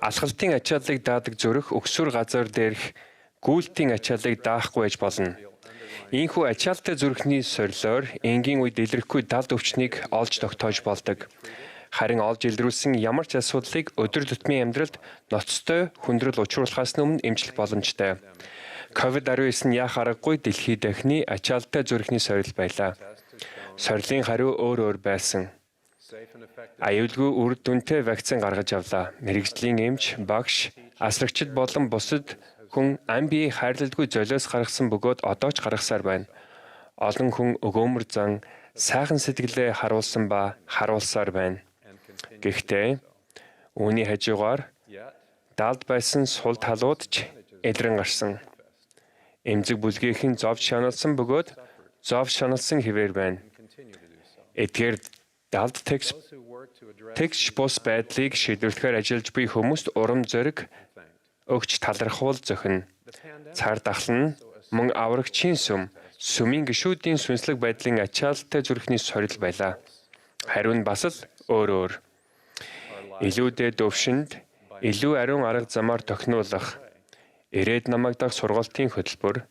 F: Алхалтын ачааллыг даадаг зүрх өксөр газар дээрх гүйлтийн ачааллыг даахгүй байж болно. Ийхүү ачаалтай зүрхний сорилоор энгийн үед илэрхгүй далд өвчнийг олж тогтоож болдог. Харин олж илрүүлсэн ямар ч асуудлыг өдөр тутмын амьдралд ноцтой хүндрэл учруулахаас өмнө эмчлэх боломжтой. COVID-19 нь яах аргагүй дэлхийд дахны ачаалттай зүрхний сорил байлаа. Сорилын хариу өөр байсан. Аюулгүй үр дүнтэй вакцин гаргаж авлаа. Мэргэжлийн эмч, багш, асрагчид болон бусад хүн ам биеийг хайрлалгүй золиос гаргасан бөгөөд одоо ч гаргасаар байна. Олон хүн өгөөмөр зан, сайхан сэтгэлээ харуулсан ба харуулсаар байна. Гэхдээ үүний хажуугаар далд байсан сул талууд ч элрэн гарсан. Эмзэг бүлгийнхэн зовж шаналсан бөгөөд зовж шаналсан хэвээр байна. Эдгээр далд тэгш бус байдлыг шийдвэрлэхээр ажиллаж буй хүмүүст урам зориг өгч талархуул зохино. Цар тахал нь мөн аврагчийн сүмийн гишүүдийн сүнслэг байдлын ачаалттай зүрхний сорил байлаа. Хариу нь бас л өөр. Илүүдээ дөвшөнд илүү ариун арга замаар тохинулах, ирээд намагдах сургалтын хөтөлбөр,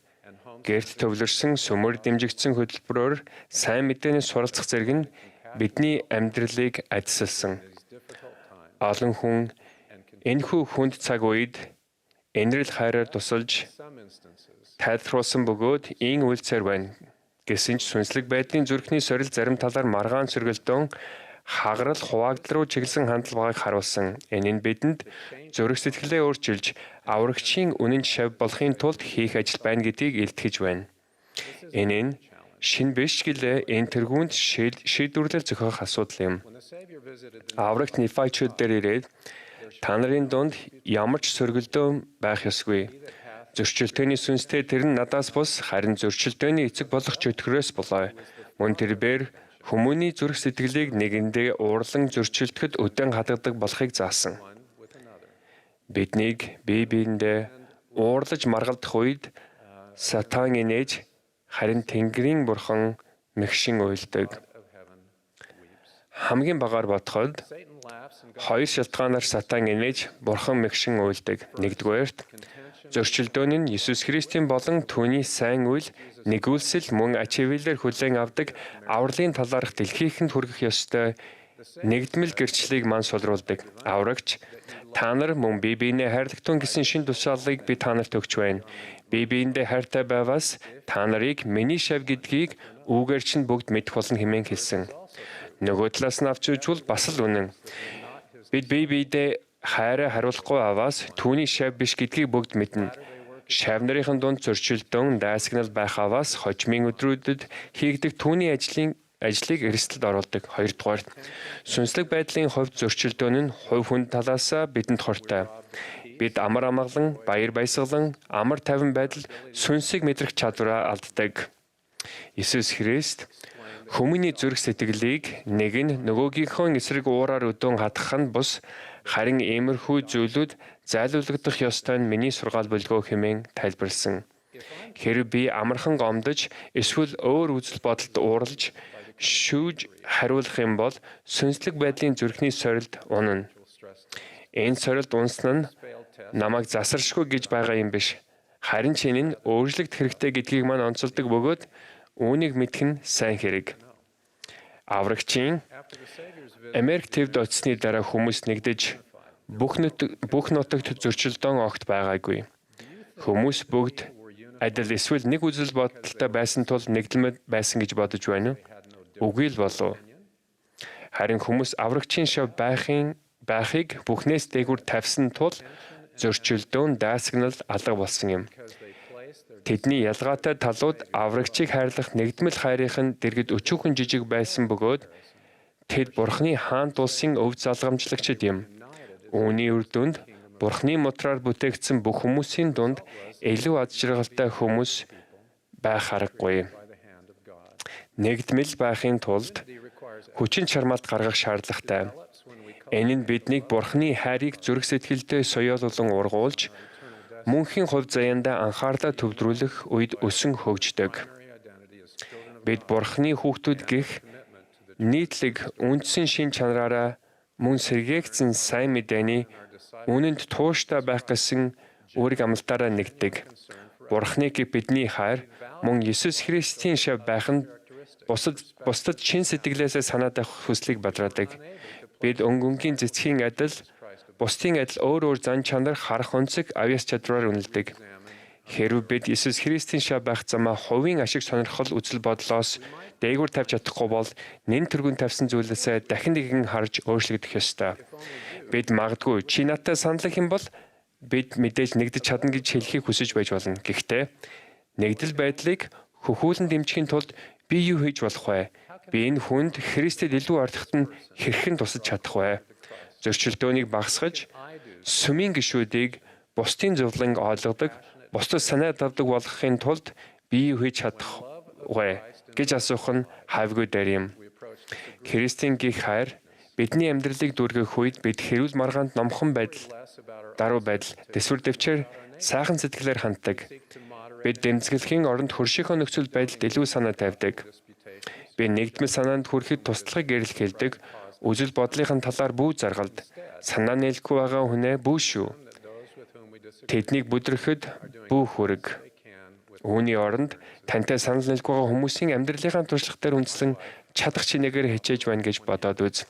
F: гэрт төвлөрсөн сүмөр дэмжигдсэн хөтөлбөрөөр сайн мэдээнээс суралцах зэрэг нь бидний амьдралыг адилсан. Олон хүн энэхүү хүнд цаг үед энэрл хайраар тусалж тайлбарлуулсан бөгөөд ийн үйлцээр байна. Гэсэн ч сүнслэг байдлын зүрхний сорил зарим талаар маргаан сөргөлдөөн хагарал хуваагдал руу чиглэсэн хандлагыг харуулсан. Энэ нь бидэнд зүрх сэтгэлээ өөрчилж аврагчийн үнэн шав болохын тулд хийх ажил байна гэдгийг илтгэж байна. Энэ нь шин биш гэлээ энэ тэргуунд шийдвэрлэл зохиох асуудал юм. Аврагч Нефайчуд дээр ирээд та нарын дунд ямар ч сөргөлдөөн байх ёсгүй. Зөрчилдөөний сүнстэй тэр нь надаас бус харин зөрчилдөөний эцэг болох чөтгөрөөс болоо. Мөн тэрээр хүмүүний зүрх сэтгэлийг нэгэндээ уурлан зөрчилдөд өдөн хадгадаг болохыг заасан. Биднийг бие биендээ уурлаж маргалдах үед сатан инээж харин Тэнгэрийн бурхан мэгшин уйлдаг. Хамгийн багаар бодоход хоёр шалтгаанаар сатан инээж бурхан мэгшин уйлдаг. Нэгдүгээрт зөрчилдөөн нь Есүс Христийн болон түүний сайн үйл нэгүүлсэл мөн ач хөвөлөөр хүлээн авдаг авралын талаарх дэлхийхэнд хүргэх ёстой нэгдмэл гэрчлэлийг ман сулруулдаг. Аврагч та нар мөн бие биенээ хайрлагтун гэсэн шин тушаалыг би та нарт өгч байна. Бие биендээ хайртай байваас та нарыг миний шав гэдгийг үүгээр чинь бүгд мэдэх болно хэмээн хэлсэн. Нөгөө талаас нь авч үзвэл бас л үнэн. Бид бие биедээ хайраа харуулахгүй аваас түүний шав биш гэдгийг бүгд мэднэ. Шав нарын дунд зөрчилдөөн дайсагнал байх аваас хожмын өдрүүдэд хийгдэх түүний ажлыг эрсдэлд оруулдаг. Хоёрдугаарт сүнслэг байдлын хувьд зөрчилдөөн нь хувь хүн талаас бидэнд хортой. Бид амар амгалан, баяр баясгалан, амар тайван байдал сүнсийг мэдрэх чадвараа алддаг. Иесус Христ хүмүүний зүрх сэтгэлийг нэг нь нөгөөгийнхөө эсрэг уураар өдөөн хатгах нь бус харин иймэрхүү зүйлүүд зайлуулагдах ёстой нь миний сургаал бүлгөө хэмээн тайлбарлсан. Хэрэв би амархан гомдож эсвэл өөр үзэл бодолд ууралж шүүж хариулах юм бол сүнслэг байдлын зүрхний сорилд унана. Энэ сорилд унсан нь намайг засаршгүй гэж байгаа юм биш. Харин ч энэ нь өөрчлөлт хэрэгтэй гэдгийг мань онцолдог бөгөөд үүнийг мэдэх нь сайн хэрэг. Аврагчийн Америк төвд очсны дараа хүмүүс нэгдэж бүх нутагт зөрчилдөөн огт байгаагүй. Хүмүүс бүгд адил эсвэл нэг үзэл бодолтой байсан тул нэгдэлмэд байсан гэж бодож байна уу? Үгүй л болов. Харин хүмүүс аврагчийн шав байхыг бүхнээс дээгүүр тавьсан тул зөрчилдөөн дайсагнал алга болсон юм. Тэдний ялгаатай талууд аврагчийг хайрлах нэгдмэл хайрын дэргэд өчүүхэн жижиг байсан бөгөөд тэд Бурхны хаант улсын өв залгамжлагчид юм. Үүний үр дүнд Бурхны мотраар бүтээгдсэн бүх хүмүүсийн дунд илүү аз жаргалтай хүмүүс байх аргагүй. Нэгдмэл байхын тулд хүчин чармаалт гаргах шаардлагатай. Энэ нь биднийг Бурхны хайрыг зүрх сэтгэлдээ соёолуулан ургуулж мөнхийн хувь заяандаа анхаарлаа төвлөрүүлэх үед өсөн хөгждөг. Бид Бурхны хүүхдүүд гэх нийтлэг үндсэн шин чанараараа мөн сэргээгдсэн сайн мэдээний үнэнд тууштай байх гэсэн үүрэг амлалтаараа нэгдэг. Бурхныг бидний хайр мөн Есүс Христийн шав байх нь бусдад чин сэтгэлээсээ санаад авах хүслийг бадраадаг. Бид өнгөнгийн цэцгийн адил бусдын адил өөр зан чанар харах өнцөг авьяас чадвараар үнэлдэг. Хэрвээ бид Иесус Христийн шав байх замаа хувийн ашиг сонирхол үзэл бодлоос дээгүүр тавьж чадахгүй бол нэн тэргүүн тавьсан зүйлээсээ дахин нэгэн харж өөрчлөгдөх ёстой. Бид магадгүй чи надтай санал их юм бол бид мэдээж нэгдэж чадна гэж хэлхийг хүсэж байж болно. Гэхдээ нэгдэл байдлыг хөхүүлэн дэмжихийн тулд би юу хийж болох вэ? Би энэ хүнд Христэд илүү ардахт нь хэрхэн тусаж чадах вэ? Зөрчилдөөнийг багасгаж, сүмийн гишүүдийг бусдын зөвлөн ойлгодог, бусдад санаа давдаг болгохын тулд би юу хийж чадах вэ гэж асуух нь хайвгүй дээр юм. Христийн гих хайр бидний амьдралыг дүүргэх үед бид хэрүүл маргаанд номхон байдал, даруй байдал, дэсвэр дэвчээр сайхан сэтгэлээр ханддаг. Бид дэмжлэхийн оронд хөршийнхөө нөхцөл байдалд илүү санаа тавьдаг. Би нэгдмэл санаанд хүрэхэд туслагыг гэрэл хэлдэг. Үзэл бодлынхын талаар бүү заргалд санаа нийлэхгүй байгаа хүнээ бүү шүү. Тэднийг бүдрэхэд бүү хүрэг. Үүний оронд тантай санал нийлэхгүй байгаа хүмүүсийн амьдралынхаа туршлагатаар үндэслэн чадах чинээгээр хичээж байна гэж бодоод үз.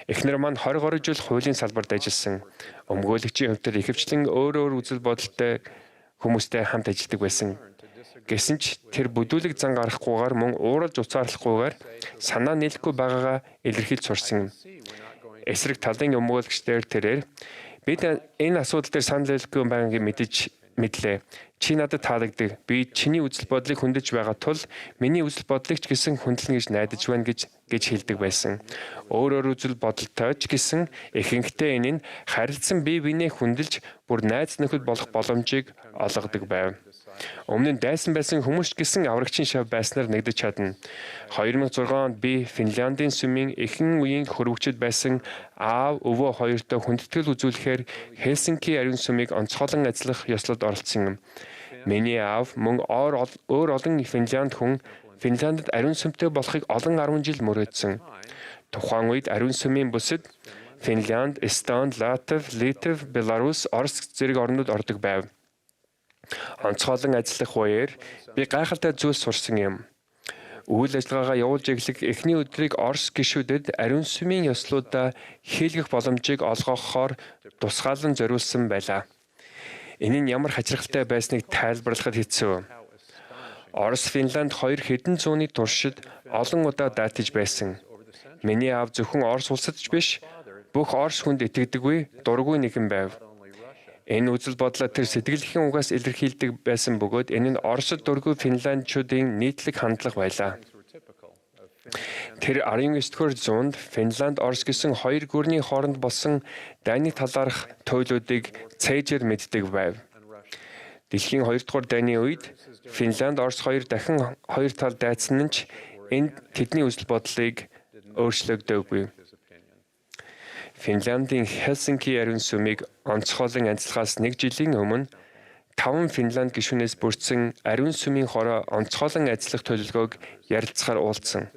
F: Эхнэр маань 20 жил хуулийн салбарт ажилласан. Өмгөөлөгчийн хувьд ихэвчлэн өөр үзэл бодолтой хүмүүстэй хамт ажилладаг байсан. Гэсэн ч тэр бүдүүлэг зан гарахгүйгээр мөн ууралж уцаарлахгүйгээр санаа нийлэхгүй байгаагаа илэрхийлж сурсан юм. Эсрэг талын өмгөөлөгчдэр тэрээр бид энэ асуудал дээр санал нийлэхгүй байгааг мэдлээ. Чи надад таалагддаг. Би чиний үзэл бодлыг хөндөж байгаа тул миний үзэл бодлыг ч гэсэн хөндлөнө гэж найдаж байна гэж хэлдэг байсан. Өөр үзэл бодолтой ч гэсэн ихэнхдээ энэ нь харилцсан бие биенээ хөндлөж бүр найз нөхөд болох боломжийг олгодог байв. Өмнө нь дайсан байсан хүмүүс гэсэн аврагчийн шав байснаар нэгдэж чадна. 2006 онд би Финляндийн сүмийн эхэн үеийн хөрвөгчд байсан аав өвөө хоёртой хүндэтгэл үзүүлэхээр Хельсинки ариун сүмийг онцгойлон ажиллах ёслолд оролцсон юм. Миний аав мөн өөр олон Финлянд хүн Финландд ариун сүмтэй болохыг олон 10 жил мөрөөдсөн. Тухайн үед ариун сүмийн бүсэд Финлянд, Эстони, Литв, Беларусь, Орос зэрэг орнууд ордог байв. Онцгойлон ажиллах үеэр би гайхалтай зүйлс сурсан юм. Үйл ажиллагаагаа явуулж эхлэх эхний өдрийг Орос гишүүдэд ариун сүмийн ёслуудаа хийлгэх боломжийг олгохоор тусгаалan зориулсан байлаа. Энэ нь ямар хачирхалтай байсныг тайлбарлахад хэцүү. Орос, Финланд хоёр хэдэн зууны туршид олон удаа даатж байсан. Миний аав зөвхөн Орос улсад ч биш, бүх Орос хүнд итгэдэггүй, дургүй нэгэн байв. Энэ үзэл бодлоо тэр сэтгэлхийн угаас илэрхийлдэг байсан бөгөөд энэ нь Оросд дургүй финландчуудын нийтлэг хандлага байлаа. Тэр 19-р зуунд Финланд, Орос гэсэн хоёр гүрний хооронд болсон дайны талаарх туйлуудыг цээжээр мэддэг байв. Дэлхийн 2-р дайны үед Финланд, Орос хоёр дахин хоёр тал дайцсан нь ч энэ тэдний үзэл бодлыг өөрчлөгдөөгүй. Финляндийн Хельсинки ариун сүмийг онцгойлон ажиллахаас 1 жилийн өмнө 5 Финланд гишүүнээс бүрдсэн ариун сүмийн хороо онцгойлон ажиллах төлөвлөгөөг ярилцахаар уулзсан.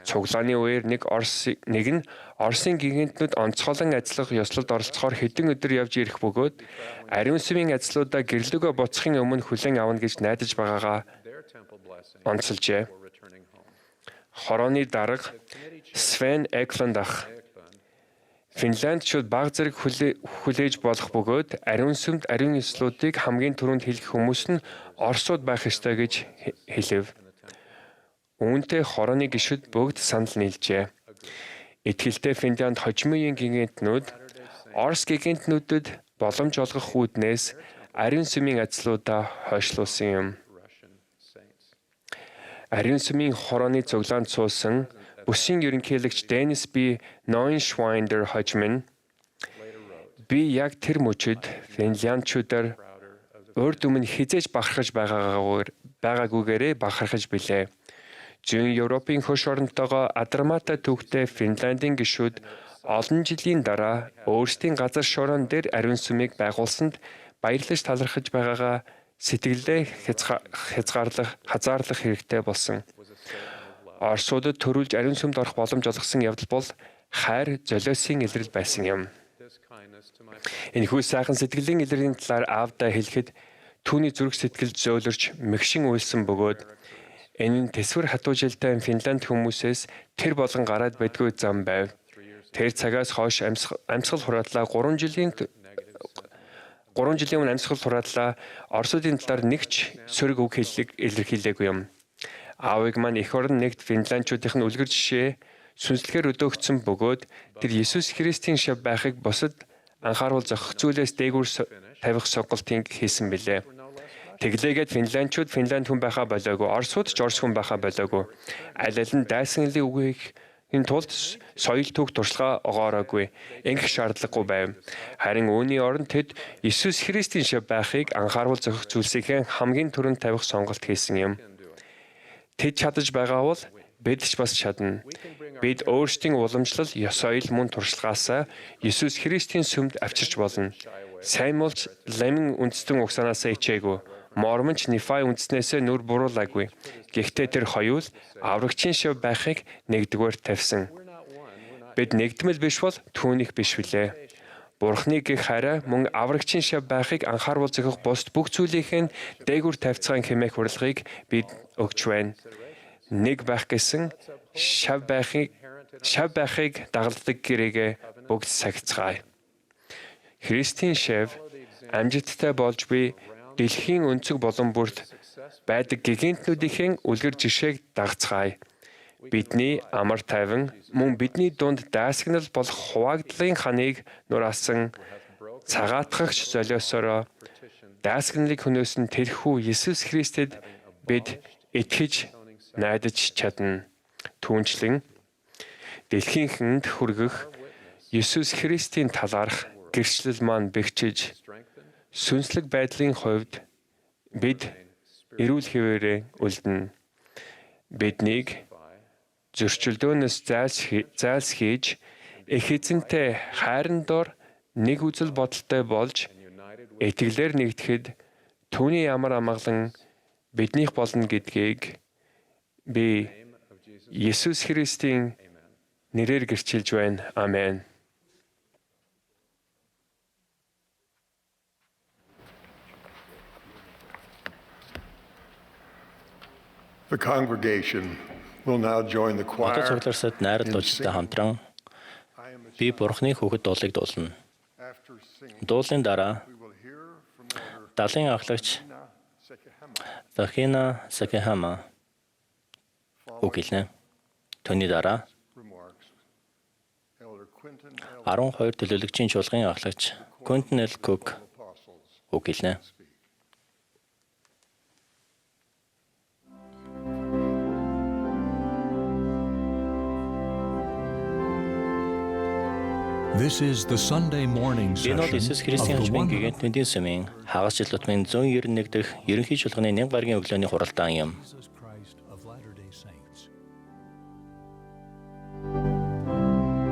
F: Цуглааны үеэр нэг нь Оросын гигантнууд онцгойлон ажиллах ёслолд оролцохоор хэдэн өдөр явж ирэх бөгөөд ариун сүмийн ажлуудаа гэрлүүгөө буцахын өмнө хүлээн авна гэж найдаж байгаагаа онцолжээ. Хорооны дарга Свен Экланд ах Финландчууд баг зэрэг хүлээж болох бөгөөд ариун сүмд ариун ёслуудыг хамгийн түрүүнд хэлэх хүмүүс нь Оросууд байх ёстой гэж хэлэв. Үүнтэй хорооны гишүүд бүгд санал нийлжээ. Итгэлтэй Финланд хожимын гигантнууд Орос гигантнүүдэд боломж олгох үүднээс ариун сүмийн ажлуудаа хойшлуулсан юм. Ариун сүмийн хорооны цуглаанд суусан Бүсийн ерөнхийлөгч Денис B. Neuschwander хожим нь би яг тэр мөчөд финландчуудаар урд өмнө хизээж бахархаж байгаагүйгээрээ бахархаж билээ. Зүүн Европын хөш оронтойгоо Адрамата түүхтэй Финландын гишүүд олон жилийн дараа өөрсдийн газар шороон дээр ариун сүмийг байгуулсанд баярлаж талархаж байгаагаа сэтгэлдээ хязгаарлах хэрэгтэй болсон. Оросуудад төрүүлж ариун сүмд орох боломж олгосон явдал бол хайр золиосын илрэл байсан юм. Энэхүү сайхан сэтгэлийн илэрлийн талаар аавдаа хэлэхэд түүний зүрх сэтгэл зөөлрч мэгшин уйлсан бөгөөд энэ нь тэсвэр хатуужилтай Финланд хүмүүсээс тэр болгон гараад байдгүй зам байв. Тэр цагаас хойш амьсгал хураатлаа 3 3 жилийн өмнө амьсгал хураадлаа Оросуудын талаар нэг ч сөрөг үг илэрхийлээгүй юм. Аавыг маань эх орон нэгт финландчуудын үлгэр жишээ сүнслэгээр өдөөгдсөн бөгөөд тэр Есүс Христийн шав байхыг бусад анхааруул зохих зүйлээс дээгүүр тавих сонголтыг хийсэн билээ. Тэглээгээд финландчууд Финланд хүн байхаа болоогүй, Оросууд ч Орос хүн байхаа болоогүй. Аль аль нь дайсанлын үгийг энэ тулд соёл түүх туршлага огоороогүй, ингэх шаардлагагүй байв. Харин үүний оронд тэд Есүс Христийн шав байхыг анхааруул зохих зүйлсийн хамгийн түрүүнд тавих сонголт хийсэн юм. Тэд чадаж байгаа бол бид ч бас чадна. Бид өөрсдийн уламжлал, ёс соёл мөн туршлагаасаа Есүс Христийн сүмд авчирч болно. Сайн болж Ламын үндэстэн угсанаасаа ичээгүй. Мормонч Нифай үндэснээсээ нүр буруулаагүй. Гэхдээ тэр хоёул аврагчийн шав байхыг нэгдүгээр тавьсан. Бид нэгдмэл биш бол түүних биш билээ. Бурхны гэх хараа мөн аврагчийн шав байхыг анхааруул зохих бусд бүх зүйлийн дээгүүр тавьцгаан хэмээх урилгыг бид өгч байна. Нэг байх гэсэн шав байхыг дагалддаг гэрээгээ бүгд сагцгаая. Христийн шав амжилттай болж буй дэлхийн өнцөг болон бүрт байдаг гигантнүүдийн үлгэр жишээг дагцгаая. Бидний амар тайван мөн бидний дунд дайсагнал болох хуваагдлын ханыг нураасан цагаатгагч золиосороо дайсагналыг хөнөөсөн тэрхүү Есүс Христэд бид итгэж найдаж чадна. Түүнчлэн дэлхийхэнд хүргэх Есүс Христийн талаарх гэрчлэл маань бэхжиж сүнслэг байдлын хувьд бид эрүүл хэвээрээ үлдэнэ. Биднийг зөрчилдөөнөөс зайлсхийж их эзэнтэй хайрандор нэг үзэл бодолтой болж итгэлээр нэгдэхэд түүний ямар амгалан биднийх болно гэдгийг би Есүс Христийн нэрээр гэрчилж байна. Амен.
C: The congregation will now join the choir.
B: Одоо цугларсад найрал дуучтай хамтран би Бурхны хүүхэд дуулыг дуулна.
C: After singing,
B: Дуулын дараа
C: we will hear from Elder
B: далайн ахлагч
C: Sekehema,
B: Захина Сакехама үг хэлнэ. Түүний дараа
C: remarks. Elder Quinton L.
B: 12 төлөөлөгчийн чуулгын ахлагч Quentin L. Cook
C: Apostles
B: үг хэлнэ.
C: speak.
A: This is the Sunday morning
B: Энэ бол
A: session
B: Иесус Христийн
A: of the
B: хажмын
A: 100th
B: гигантны сүмийн хагас жил тутмын 191 дэх ерөнхий чуулганы 1000 гаргийн өглөөний хуралдаан юм.
A: Jesus Christ of Latter-day Saints.
D: I am a child of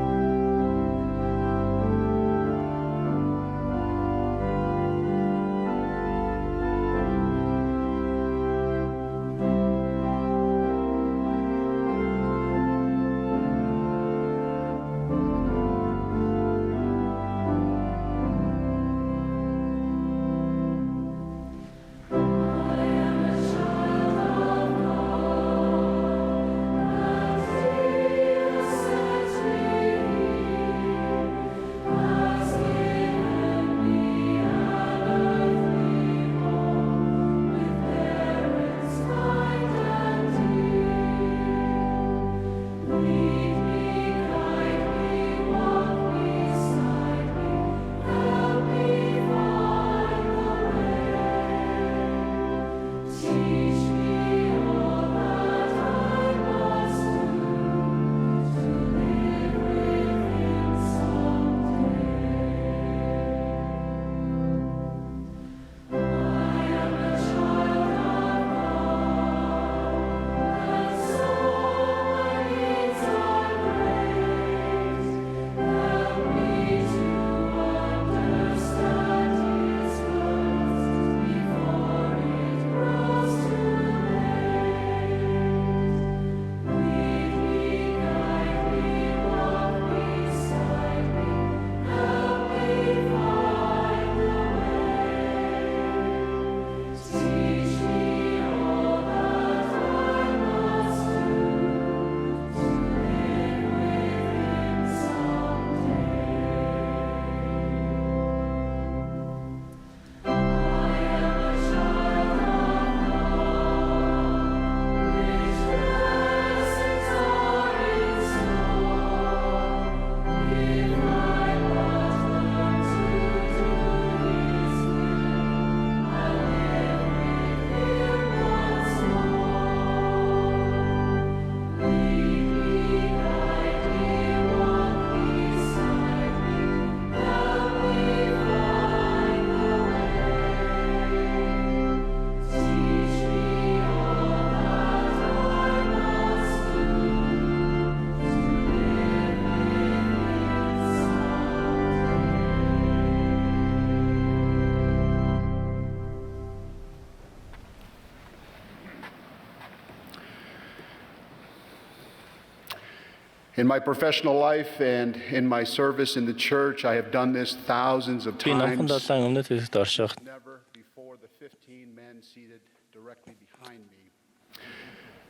G: In my professional life and in my service in the church, I have done this thousands of
B: Би номхон
G: times.
B: 7 өмнөд хэсэгт орших
G: Never before the 15 men seated directly behind me.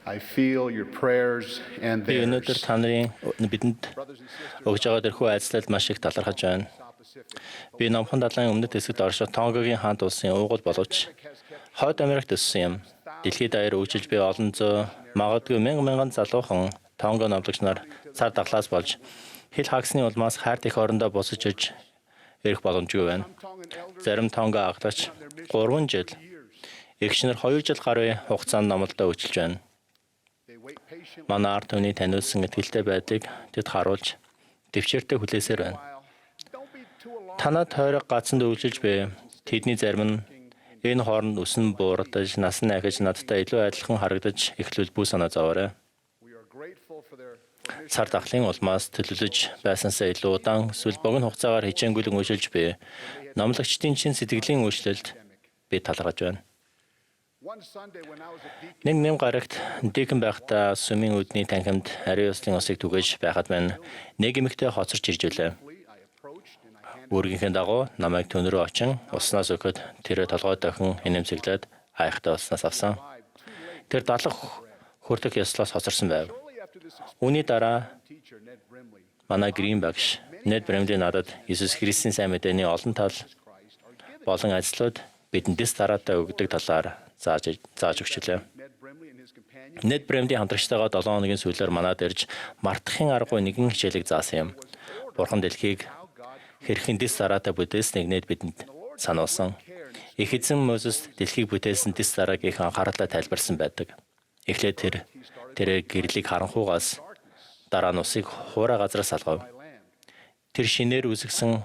G: I feel your prayers and
B: би өнөөдөр
G: theirs.
B: та нарын бидэнд өгж байгаа тэрхүү айцлалд маш их талархаж байна. Би номхон 7 өмнөд хэсэгт орших Тонгогийн хаант улсын уугуул боловч Хойд Америкт өссөн юм. Дэлхийд даяар үйлчилж би олон зуун магадгүй мянган залуухан Тонго номлогч нар цар тахлаас болж хил хагасны улмаас хайр их орондоо босож иж ирэх боломжгүй байна. Зарим Тонго аглагч 3 жил, эгчнэр 2 жил гаруй хугацаанд номлолдоо үйлчилж байна. Манай ард түмний таниулсан итгэлтэй байдлыг тэд харуулж төвчээртэй хүлээсээр байна. Танад тойрог гацанд үйлчилж буй тэдний зарим нь энэ хооронд өсөн буурдаж, насан ахиж надтай илүү адилхан харагдаж эхлүүл бүү санаа зовоорой. Цар тахлын улмаас төлөвлөж байсансаа илүү удаан эсвэл богино хугацаагаар хичээнгүйлэн үйлчилж буй номлогчдын чин сэтгэлийн үйлчлэлд би талархаж байна. Нэг нэм гарагт дикэн байхдаа сүмийн үдний танхимд ариун ёслын усыг түгэж байхад мань нэг эмэгтэй хоцорч ирж байлаа. Үүргийнхээ дагуу намайг түн рүү очин уснаас өгөхөд тэрэ толгой дохин инэмсэглээд айхтаа уснаас авсан. Тэр 70 хүртэх ёслоос хоцорсон байв. Үүний дараа манай Грин багш Нед Бремли надад Иесус Христийн сайн мэдээний олон тал болон ажлууд бидэнд дэс дараатай өгдөг талаар зааж өгчлээ. Нед Бремли хамтрагчтайгаа 7 хоногийн сүүлээр манад ирж мартахын аргагүй нэгэн хичээлийг заасан юм. Бурхан дэлхийг хэрхэн дэс дараатай бүтээснийг Нед бидэнд сануулсан. Их эзэн Мoses дэлхийг бүтээсэн дэс дарааг их анхааралтай тайлбарсан байдаг. Эхлээд тэр гэрлийг харанхуугаас дараа нь усыг хуурай газраас салгав. Тэр шинээр үсгсэн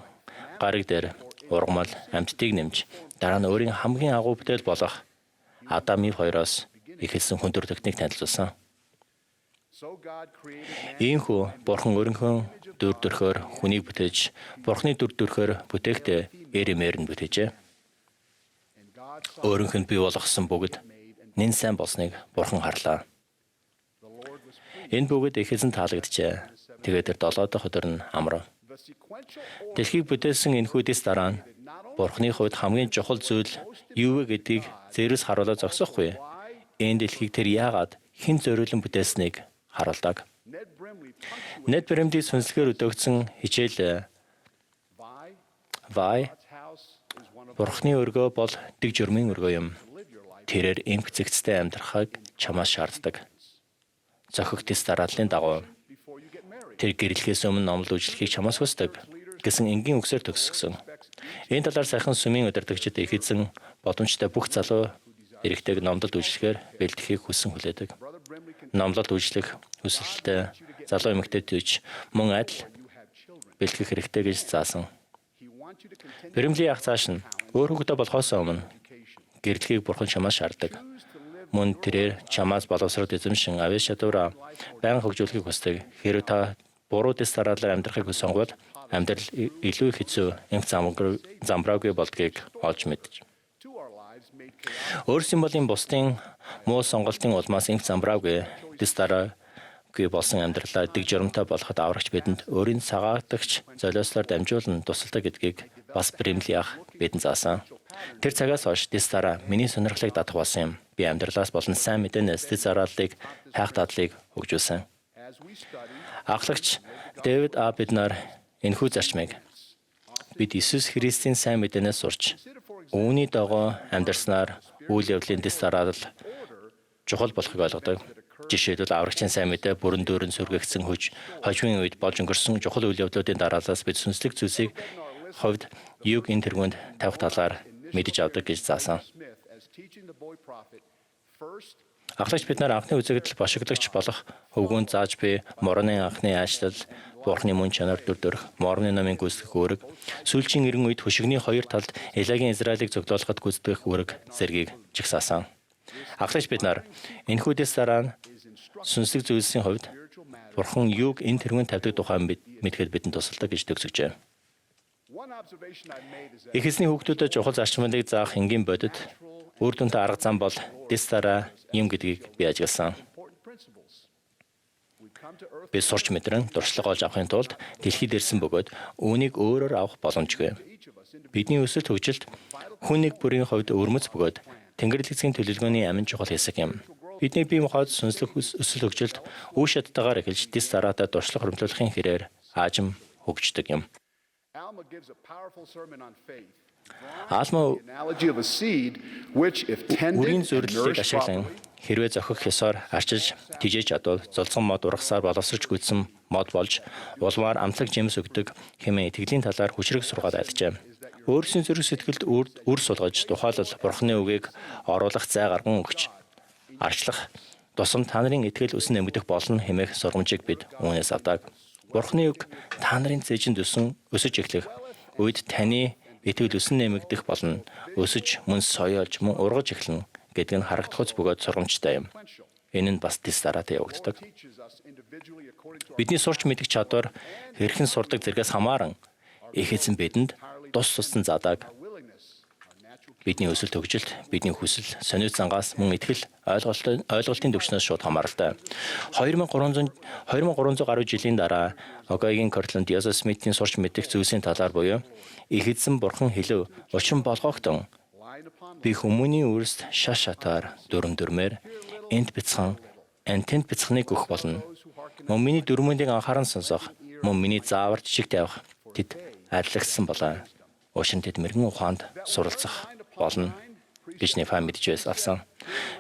B: гариг дээр ургамал амьтдыг нэмж дараа нь өөрийн хамгийн агуу бүтээл болох Адам Ив хоёроос ихэлсэн хүндүр техник танилцуулсан. Иймхүү Бурхан өөрийнхөө дүр төрхөөр хүнийг бүтээж, Бурханы дүр төрхөөр бүтээхдээ эрэмээр нь бүтээжээ. Өөрийнх нь бий болгосон бүгд нэн сайн болсныг Бурхан харлаа. Энэ бүгд ихэлсэн таалагджээ. Тэгээд тэр 7 дахь өдөр нь амрав. Дэлхийг бүтээсэн энэхүү дэс дараа нь Бурханы хувьд хамгийн чухал зүйл юу вэ гэдгийг зээрээс харуулж зогсохгүй. Энэ дэлхийг тэр яагаад хэн зориулан бүтээснийг харуулдаг. Нед Бремли сүнслэгээр өдөөгдсөн хичээл Вай Бурханы өргөө бол дэг журмын өргөө юм. Тэрээр эмх зэгцтэй амьдрахыг чамаас шаарддаг. Зохих дэс дарааллын дагуу тэр гэрлэхээс өмнө номлол үйлчлэхийг чамаас хүсдэг гэсэн энгийн үгсээр төгсгсөн. Энэ талаар сайхан сүмийн удирдагчид их эзэн боломжтой бүх залуу эрэгтэйг номлолд үйлчлэхээр бэлтгэхийг хүссэн хүлээдэг. Номлолд үйлчлэх хүсэлтэй залуу эмэгтэйч мөн адил бэлтгэх хэрэгтэй гэж заасан. Бремли ах цааш нь өөр хүүхдээ болохоос өмнө гэрлэхийг Бурхан чамаас шаарддаг. Мөн тэрээр чамаас боловсрол эзэмшин авьяас чадвараа байнга хөгжүүлэхийг хүсдэг. Хэрэв та буруу дэс дараалал амьдрахыг хүсэн бол амьдрал илүү их хэцүү, эмх замбраагүй болдгийг олж мэдж. Өөр символын бусдын муу сонголтын улмаас эмх замбраагүй дэс дараагүй болсон амьдралаа дэг журамтай болоход аврагч бидэнд өөрийн цагаатагч золиослоор дамжуулан тусалдаг гэдгийг бас Бремли ах бидэнд заасан. Тэр цагаас хойш дэс дараа миний сонирхлыг татах болсон юм. Би амьдралаас болон сайн мэдээнээс дэс дарааллыг хайх дадлыг хөгжүүлсэн. Ахлагч Дэвид бид нар энэхүү зарчмыг бид Иесус Христийн сайн мэдээнээс сурч үүний дагуу амьдарснаар үйл явдлын дэс дараалал чухал болохыг ойлгодог. Жишээлбэл аврагчийн сайн мэдээ бүрэн дүүрэн сүргэгдсэн хожмын үед болж өнгөрсөн чухал үйл явдлуудын дараалалаас бид сүнслэг зүйлсийг хувьд юг энэ тэргуунд тавих талаар мэдэж авдаг гэж заасан. Ахлагч бид нар анхны үзэгдэл бошигдогч болох хөвгүүнд зааж буй морны анхны аашлал, Бурханы мөн чанар дүр төрх, морны намын гүйцэтгэх үүрэг, сүүлчийн эрен үед хөшигний хоёр талд Элагийн Израилийг зогдоолоход гүйцэтгэх үүрэг зэргийг жигсаасан. Ахлагч бид нар энэхүү дэс дараа нь сүнслэг зүйлсийн хувьд Бурхан юуг энэ тэргүүнд тавьдаг тухай мэдхэд бидэнд тусалдаг гэж төгсөжээ. Их эзний хүүхдүүдэд чухал зарчмуудыг заах энгийн бодит үр дүнтэй арга зам бол дэс дараа юм гэдгийг би ажигласан. Бид сурч мэдрэн дуршлаг олж авахын тулд дэлхийд ирсэн бөгөөд үүнийг өөрөөр авах боломжгүй. Бидний өсөлт хөгжилд хүн нэг бүрийн хувьд өвөрмөц бөгөөд Тэнгэрлэг эзгийн төлөвлөгөөний амин чухал хэсэг юм. Бидний бие махбод сүнслэг өсөлт хөгжилд үе шаттайгаар эхэлж дэс дараатай дуршлаг хөрөмтлөхийн хэрээр аажим хөгждөг юм. Алма үрийн зөвлөлийг ашиглан хэрвээ зохих ёсоор арчиж тижээж чадвал золцсон мод ургасаар боловсрч гүйцсэн мод болж улмаар амтлаг жимс өгдөг хэмээн итгэлийн талаар хүчрэг сургаад айлжээ. Өөрсдийн зүрх сэтгэлд үр сулгаж тухайлбал Бурхны үгийг оруулах зай гарган өгч арчлах тусам та нарын итгэл өсөн нэмэгдэх болно хэмээх сургамжийг бид үүнээс авдаг. Бурхны үг та нарын цээжинд өсөж эхлэх үед таны итгэл өсөн нэмэгдэх болно. Өсөж мөн соёолж мөн ургаж эхлэн гэдэг нь харагдахуйц бөгөөд сургамжтай юм. Энэ нь бас дэс дараатай явагддаг. Бидний сурч мэдэх чадвар хэрхэн сурдаг зэрэгээс хамааран их эзэн бидэнд тус туссан заадаг. Бидний өсөлт хөгжилт, бидний хүсэл, сониуц зангаас мөн итгэл, ойлголтын төвчнөөс шууд хамааралтай. 2300 гаруй жилийн дараа Огайгийн Кортланд Йозеф Смитийн сурч мэдэх зүйлсийн талаар буюу их эзэн бурхан хэлв учин болгоогтон би хүмүүний үрст шаш шатаар дүрм дүрмээр энд бяцхан антент бяцхныг өгөх болно. Мөн миний дүрмүүдийг анхааран сонсох, мөн миний заавар жишг тавих тэд арилгасан болоо. Уушин тэд мэрэгэн ухаанд суралцах болно гэж Нефа мэдж авсан.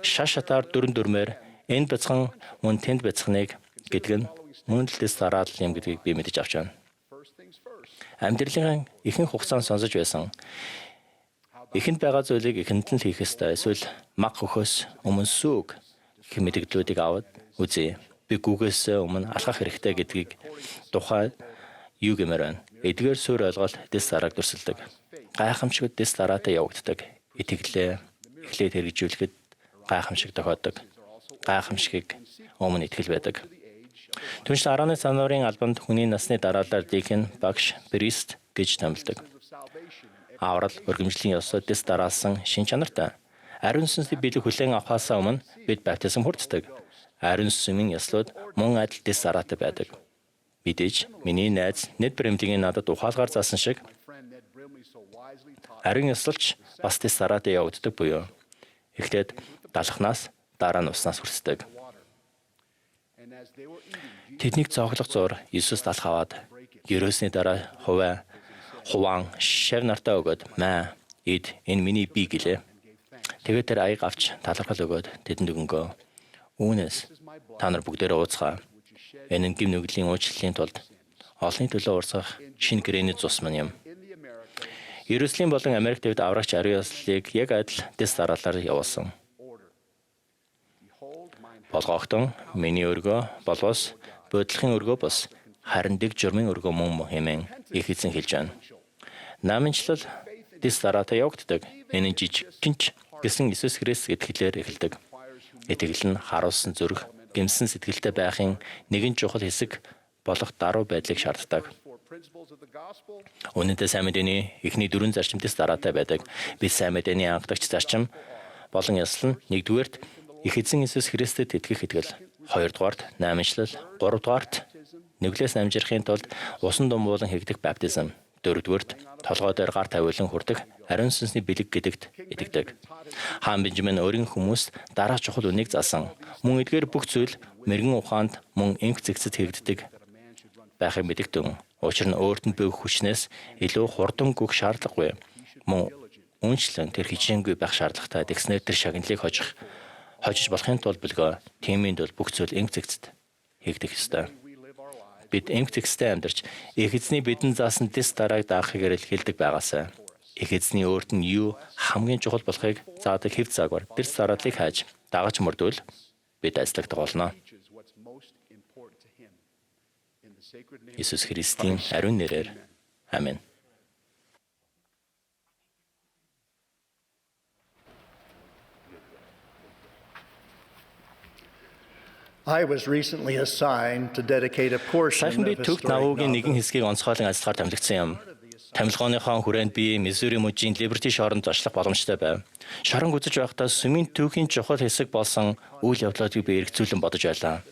B: Шаш шатаар дүрм дүрмээр энд бяцхан мөн тэнд бяцхныг гэдэг нь мөн л дэс дараал юм гэдгийг би мэдж авч байна. Амьдралын ихэнх хугацаанд сонсож байсан. Эхэнд байгаа зүйлийг эхэнд нь хийх ёстой. Эсвэл маг хөхөөс өмнө сүг гэх мэдээллүүдийг аваад үзье. Би гүгээс өмнө алхах хэрэгтэй гэдгийг тухай юу гэмээр байна. Эдгээр суурь ойлголт дэс дарааг дүрсэлдэг. Гайхамшигт дэс дараатай явагддаг. Итгэлээ эхлээд хэрэгжүүлэхэд гайхамшиг тохиодог. Гайхамшигыг өмнө итгэл байдаг. Түнш 10-ны сануурын албанд хүний насны дараалал дийхэн багш прист гэж томилдог. Аврал өргөмжлийн ёсод дэс дараалсан шин чанартай. Ариун сүнсний биелэг хүлээн авахаас өмнө бид баптизм хүртдэг. Ариун сүнсийн ёслууд мөн адил дэс дараатай байдаг. Мэдээж миний найз Нед Бремлигийн надад ухаалгаар заасан шиг ариун ёслолч бас дэс дараатай явагддаг буюу эхлээд далахнаас дараа нь уснаас хүрсдэг. Тэднийг цоглох зур Иесус далах аваад ерөөсний дараа Хуван шав нартаа өгөөд маа эд энэ миний бие гэлээ. Тэгээд тэр аяг авч талархал өгөөд тэдэнд өгөнгөө. Үүнээс та нар бүгдээрээ ууцгаа. Энэ нь гим нүглийн уучлалын тулд олонний төлөө урсгах шинэ гэрээний цус мань юм. Иерусалим болон Америк дэвд аврагч ариун ёслолыг яг адил дэс дараалаар явуулсан. Болгоогтон миний өргөө болоос буудлахын өргөө бос харин дэг журмын өргөө мөн хэмээн их эзэн хэлж байна. Нааминчлал дэс дараатай явагддаг. Энэ жижигчинч гэсэн Иесус Христ итгэлээр эхэлдэг. Итгэл нь харуулсан зүрх, гэмсэн сэтгэлтэй байхын нэгэн чухал хэсэг болох даруй байдлыг шаарддаг. Үнэндээ сайн мэдээний эхний дөрвөн зарчим дэс дараатай байдаг. Бид сайн мэдээний анхдагч зарчим болон ёслол нь нэгдүгээрт их эзэн Иесус Христэд итгэх итгэл, хоёрдугаарт нааминчлал, гуравдугаарт нүглээс намжирахын тулд усан думбуулан хийгдэх баптизм, дөрөвдүгээрт толгой дээр гар тавиулан хүрдэг ариун сүнсний бэлэг гэдэгт итгэдэг. Хаан Бенжамин өөрийн хүмүүст дараа чухал үнийг заасан. Мөн эдгээр бүх зүйл мэрэгэн ухаанд мөн эмх зэгцэд хийгддэг байхыг мэдэгдэн. Учир нь өөрт нь бүх хүчнээс илүү хурдан гүөх шаардлагагүй. Мөн үнчлэн тэр хичээнгүй байх шаардлагатай. Тэгснээр тэр шагналыг хожиж болохын тулд бэлгөө. Тиймээнд бол бүх зүйл эмх зэгцэд хийгдэх ёстой. Бид эмх зэгцтэй амьдарч их эзний бидэнд заасан дэс дарааг даахыг хэлдэг байгаасай. Их эзний өөрт нь юу хамгийн чухал болохыг заадаг хэв цагаар дэс дарааллыг хайж дагаж мөрдвөл бид ажиллагдах болно. Иесус Христийн ариун нэрээр амин.
A: I was recently assigned to dedicate a portion
B: Сайхан би
A: of
B: төгт
A: historic
B: навуугийн нэгэн
A: knowledge.
B: хэсгийг онцгойлон ажиллахаар томилогдсон юм. Тамилгооныхон хүрээнд би Миссури мужийн Либерти шоронд зочлох боломжтой байв. Шорон үзэж байхдаа сүмийн түүхийн чухал хэсэг болсон үйл явдлуудыг би эргцүүлэн бодож байлаа.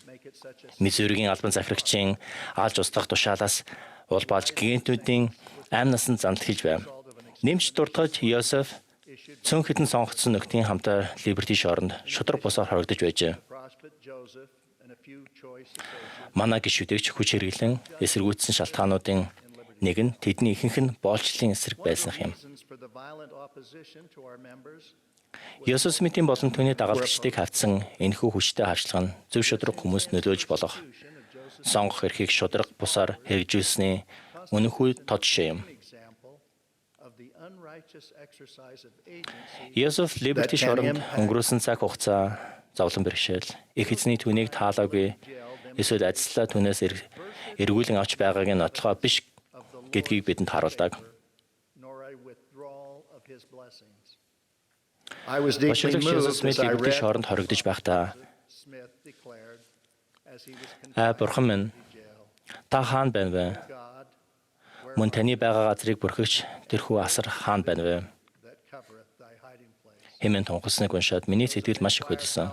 B: Мизуригийн албан захирагчийн алж устгах тушаалаас улбаалж гигантүүдийн амь насан замтгэлж байв. Нэмж дуртгаж Йосеф цөөн хідэн сонгогдсон нөхдийн хамтаа Либерти шоронд шудраг бусаар хоригдож байжээ. Манай гишүүдэгч хүч хэрэглэн эсэргүүцсэн шалтгаануудын нэг нь тэдний ихэнх нь боолчлын эсрэг байсан юм. Йосеф Смитийн болон түүний дагалдагчдыг хавцсан энэхүү хүчтэй харьцлага нь зөв шудраг хүмүүст нөлөөлж болох сонгох эрхийг шудраг бусаар хэрэгжүүлсэний үнэхүй тод жишээ юм. Йосеф Либерти шоронд өнгөрөөсөн цаг хугацаа зовлон бэрхшээл их эзний түүнийг таалаагүй эсвэл ажиллаа түүнээс эргүүлэн авч байгааг нь нотлохоо биш гэдгийг бидэнд харуулдаг. Бошигч Йосеф Смит Либерти шоронд хоригдож байхдаа бурхан минь та хаана байна вэ? Мөн таны байгаа газрыг бүрхэгч тэрхүү асар хаана байна вэ? Хэмээн тунхасныг уншаад миний сэтгэл маш их хөдөлсөн.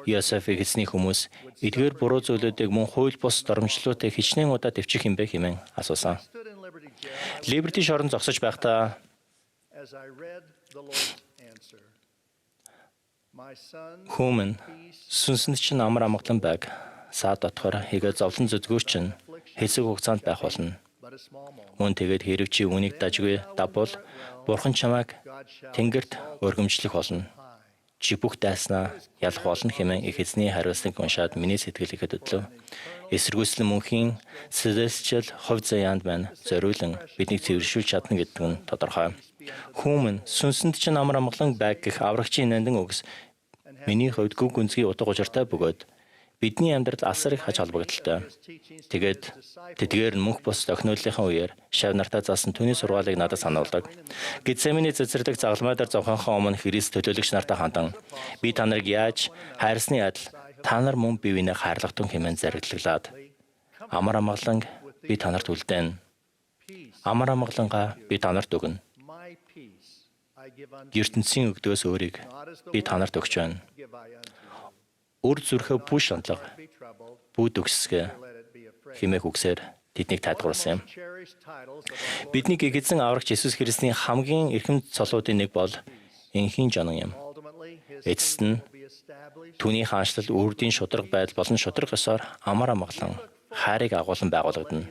B: Йосефийг эзний хүмүүс эдгээр буруу зүйлүүдийг мөн хууль бус доромжлолтой хичнээн удаа дэвчих юм бэ хэмээн асуусан. Либерти шоронд зогсож байхдаа Хүмүн сүнсэнд чинь амар амгалан байг. Саад дотгоор хийгээ зовлон зүдгүүр чинь хэсэг хугацаанд байх болно. Мөн тэгээд хэрэг чи үнийг дажгүй давбал бурхан чамайг тэнгэрт өргөмжлөх болно. Чи бүх дайснаа ялах болно хэмээн их эзний хариулсныг уншаад миний сэтгэл ихэд хөдлөв. Эсэргүүцэл мөнхийн celestial хувь заяанд маань зориулан биднийг цэвэршүүлж чадна гэдэг нь тодорхой. Хүмүн сүнсэнд чинь амар амгалан байг гэх аврагчийн нандин үгс миний хувьд гүг гүнзгий утга учиртай бөгөөд бидний амьдрал асар их хач холбогдолтой. Тэгээд тэдгээр нь мөнх бус охинодлынхаа үеэр шав нартаа заасан түүний сургаалыг надад сануулдаг. Гетсеманы цэцэрлэг загалмай дээр зовхонхоо өмнө Христ төлөөлөгч нартай хандан би та нарыг яаж хайрсны адил та нар мөн бие биенээ хайрлахтун хэмээн заригдлаглаад амар амгалан би та нарт үлдээн. Амар амгалангаа би та нарт өгнө. ертөнцийн өгдөөс өөрийг би та нарт өгч байна. Үр зүрхээ бүх шантлага, бүх төгсгөө хэмээх үгсээр тэднийг тайлбарласан юм. Бидний гэгдсэн аврагч Иесус Христийн хамгийн эрхэм цолуудын нэг бол энхийн жонон юм. Эцэст нь түүний хаанчлал үрдийн шудраг байдал болон шудраг ёсоор амар амгалан хайрыг агуулan байгуулагдана.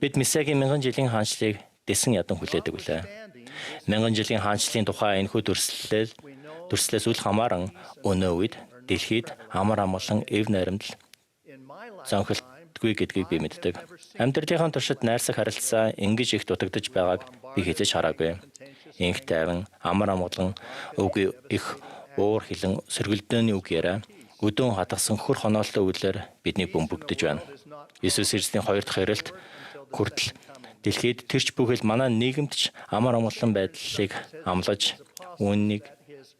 B: Бид Месиагийн 1000 жилийн хаанчлалыг дэсэн ядан хүлээдэг үлээ. 1000 жилийн хаанчлалын тухай энэхүү дүрслэлээс үл хамааран өнөө үед дэлхийд амар амгалан эв найрамдал зонхилтгүй гэдгийг би мэддэг. Амьдралынхаа туршид найрсаг харилцаа ингэж их дутагдж байгааг би хэзээ хараагүй. Инх тайван амар амгалан үгүй их уур хилэн сөргөлдөөний үг яриа өдөөн хатгсан хөр хоноолтой үйлээр биднийг бөмбөгдөж байна. Иесус Христийн 2 дахь ирэлт хүртэл дэлхийд тэрч бүхэл манай нийгэмд ч амар амгалан байдлыг амлаж үүнийг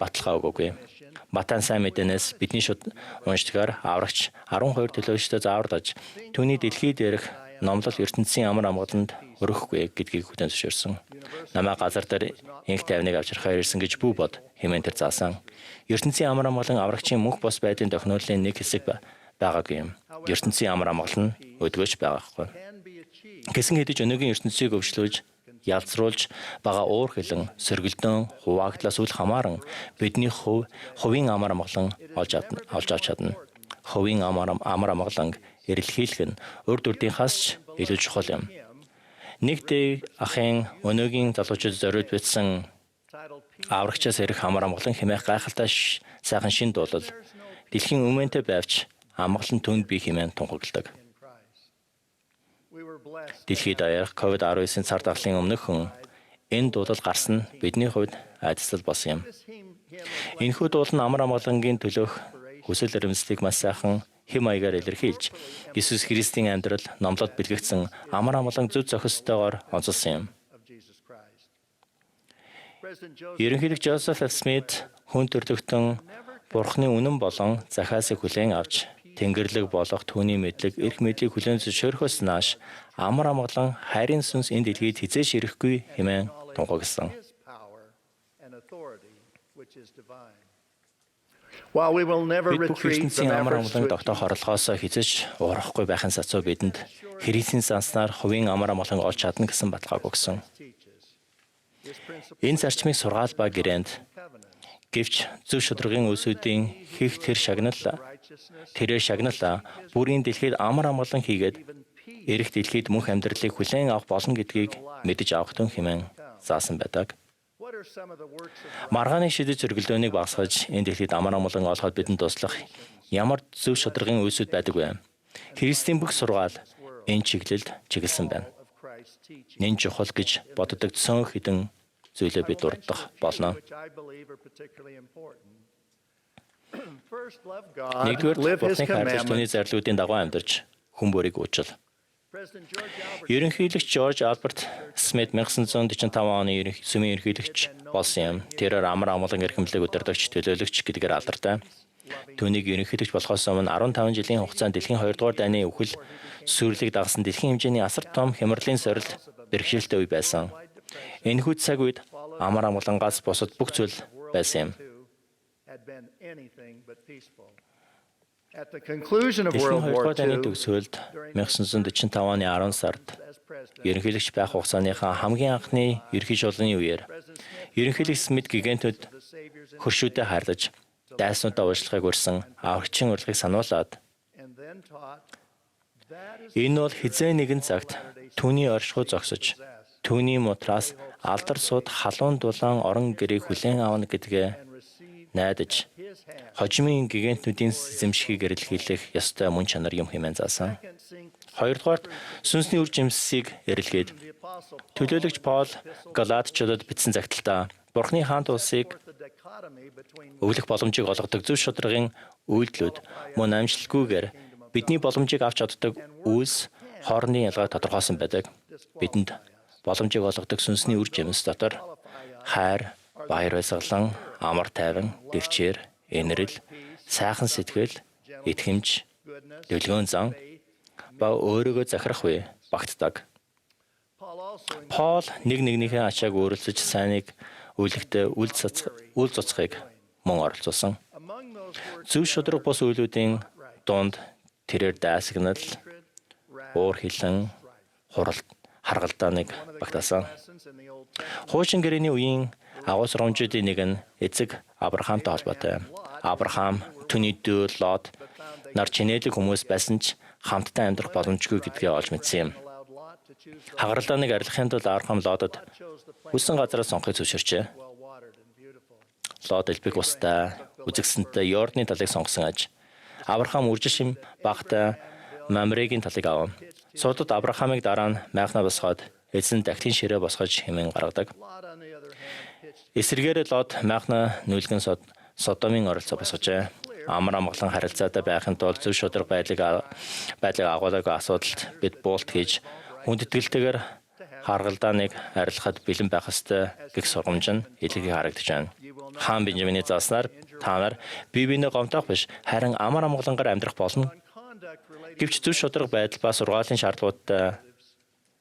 B: баталгаа өгөөгүй. Матай сайн мэдээнээс бидний шууд уншдгаар аврагч 12 төлөөлөгчдөө зааварлаж түүний дэлхийд ярих номлол ертөнцийн амар амгаланд өрөхгүй гэдгийг хүлээн зөвшөөрсөн. Намаа газар дээр инх тайвныг авчрахаар ирсэн гэж бүү бод хэмээн тэр заасан. ертөнцийн амар амгалан аврагчийн мөнх бос байдлын тохиолдлын нэг хэсэг байгаагүй юм. ертөнцийн амар амгалан өдгөөж байгаахгүй. Гэсэн хэдиж өнөөгийн ертөнцийг өвчлөж ялцруулж байгаа уур хилэн сөргөлдөөн хуваагдлаас үл хамааран бидний хувийн амар амгалан олж авч чадна. Хувийн амар амгалан эрэлхийлэх нь урд урдынхаас ч илүү чухал юм. Нэг дэй ахын өнөөгийн залуучууд зориуд бичсэн аврагчаас ирэх амар амгалан хэмээх гайхалтай сайхан шин дуулал дэлхийн өмнөдөө байвч амгалан түнд бий хэмээн тунхагладаг. Дэлхийд аярах COVID-19 цар тахлын өмнөхөн энэ дуулал гарсан нь бидний хувьд айдасл болсон юм. Энэхүү дуулал нь амар амгалангийн төлөөх хүсэл эрмэлзлийг маш сайхан хэм маягаар илэрхийлж Иесус Христийн амьдрал номлоод бэлгэгдсэн амар амгалан зөв зохистойгоор онцолсон юм. Ерөнхийлөгч Жозеф Ф. Смит хүн төрлөختөн Бурхны үнэн болон захиасыг хүлээн авч Тэнгэрлэг болох түүний мэдлэг, эрх мэдлийг хүлээн зөвшөөрөхөөс нааш амар амгалан хайрын сүнс энэ дэлхийд хизээш ирэхгүй хэмээн тунхагсан.
E: While we will never
B: Бид бүх
E: retreat
B: ертөнцийн
E: from
B: амар
E: efforts
B: амгалан
E: to
B: тогтоох орлогоос хязгаарч уурахгүй байхын сацуу бидэнд Христийн санснаар хувийн амар амгалан олж чадна гэсэн баталгааг өгсөн. Энэ зарчмыг сургаал ба гэрээнд гэвч зөв шударгын үсүүдийн хийх тэр шагнал тэрээр шагнал бүрийн дэлхийд амар амгалан хийгээд эрэх дэлхийд мөнх амьдралыг хүлээн авах болно гэдгийг мэдэж авах тун хэмээн заасан байдаг. Маргааны шидэт зөргөлдөөнийг багасгаж энэ дэлхийд амар амгалан олоход бидэнд туслах ямар зөв шударгын үсүүд байдаг вэ? Христийн бүх сургаал энэ чиглэлд чиглэсэн байна. Нэн чухал гэж боддог цөөн хідэн зүйлээ бид дурдах болно. Нэгдүгээр Бурхныг хайрлаж түүний зарлуудын дагуу амьдарч хүн бүрийг уучлал. Ерөнхийлөгч Жорж Альберт Смит 1945 оны сүмийн ерөнхийлөгч болсон юм. Тэрээр амар амгалан эрхэмлэг удирдагч төлөөлөгч гэдгээр алдартай. Түүнийг ерөнхийлөгч болохоос өмнө 15 жилийн хугацаанд дэлхийн 2 дугаар дайны үхэл сүрлийг дагсан дэлхийн хэмжээний асар том хямралын сорилт бэрхшээлтэй үе байсан. Энэхүү цаг үед амар амгалангаас бусад бүх зүйл байсан юм.
E: Дэлхийн 2 дугаар дайны төгсгөлд 1945 оны 10 сард ерөнхийлөгч байх хугацааныхаа хамгийн анхны ерөнхий шуулганы үеэр ерөнхийлөгч Смит гигантууд хөршүүдэд хайрлаж дайснуудаа уучлахыг урьсан аврагчийн урилгыг сануулад энэ бол хизээ нэгэн цагт түүний оршихуй зогсож түүний мутраас алдар сууд халуун дулаан орон гэрийг хүлээн авна гэдгээ найдаж хожимын гигантуудын эзэмшихийг эрэлхийлэх ёстой мөн чанар юм хэмээн заасан. Хоёрдугаарт сүнсний үр жимсийг эрэлхийд төлөөлөгч Паул Галаатчуудад бичсэн загталтаа Бурхны хаант улсыг өвлөх боломжийг олгодог зөв шударгын үйлдэлүүд мөн амжилтгүйгээр бидний боломжийг авч чаддаг үйлс хоорондын ялгааг тодорхойлсон байдаг. Бидэнд боломжийг олгодог сүнсний үр жимс дотор хайр, баяр баясгалан, амар тайван, дэвчээр, инэрэл, сайхан сэтгэл, итгэмж, дэлгөөн зан ба өөрийгөө захирах үе багтдаг. Паул нэгнийхээ ачааг өөрлөж сайныг үлэхдээ үл цуцхыг мөн оролцуулсан. Зөв шударга бус үйлүүдийн дунд тэрээр дайсагнал, уур хилэн, харгалдааныг багтаасан. Хуучин гэрээний үеийн агуу сургамжуудын нэг нь эцэг Авраамтай холбоотой. Авраам, түүний дүү Лот нар чинэлэг хүмүүс байсан ч хамтдаа амьдрах боломжгүй гэдгээ олж мэдсэн юм. Хагаралдааныг арилгахын тулд Авраам Лотод хүссэн газараа сонгохыг зөвшөөрчээ. Лот элбэг устай, үзэгсэнтэй Йордны талыг сонгосон аж. Авраам үржишим багтай Мамрегийн талыг авав. Суудад Авраамыг дараа нь майхнаа босгоод эзэн дахлын ширээ босгож хэмээн гаргадаг. Эсрэгээр Лот майхнаа нүлгэн Содомын оролцоо босгожээ. Амар амгалан харилцаатай байхын тулд зөв шударга байдлыг агуулдаг асуудалд бид буулт хийж хүндэтгэлтэйгээр харгалдааныг арилгахад бэлэн байх ёстой гэх сургамж нь илэрхий харагдаж байна. Хаан Бенжамины зааснаар та нар бие биенээ гомдоох биш харин амар амгалангаар амьдрах болно. Гэвч зөв шударга байдал ба сургаалын шаардлагуудтай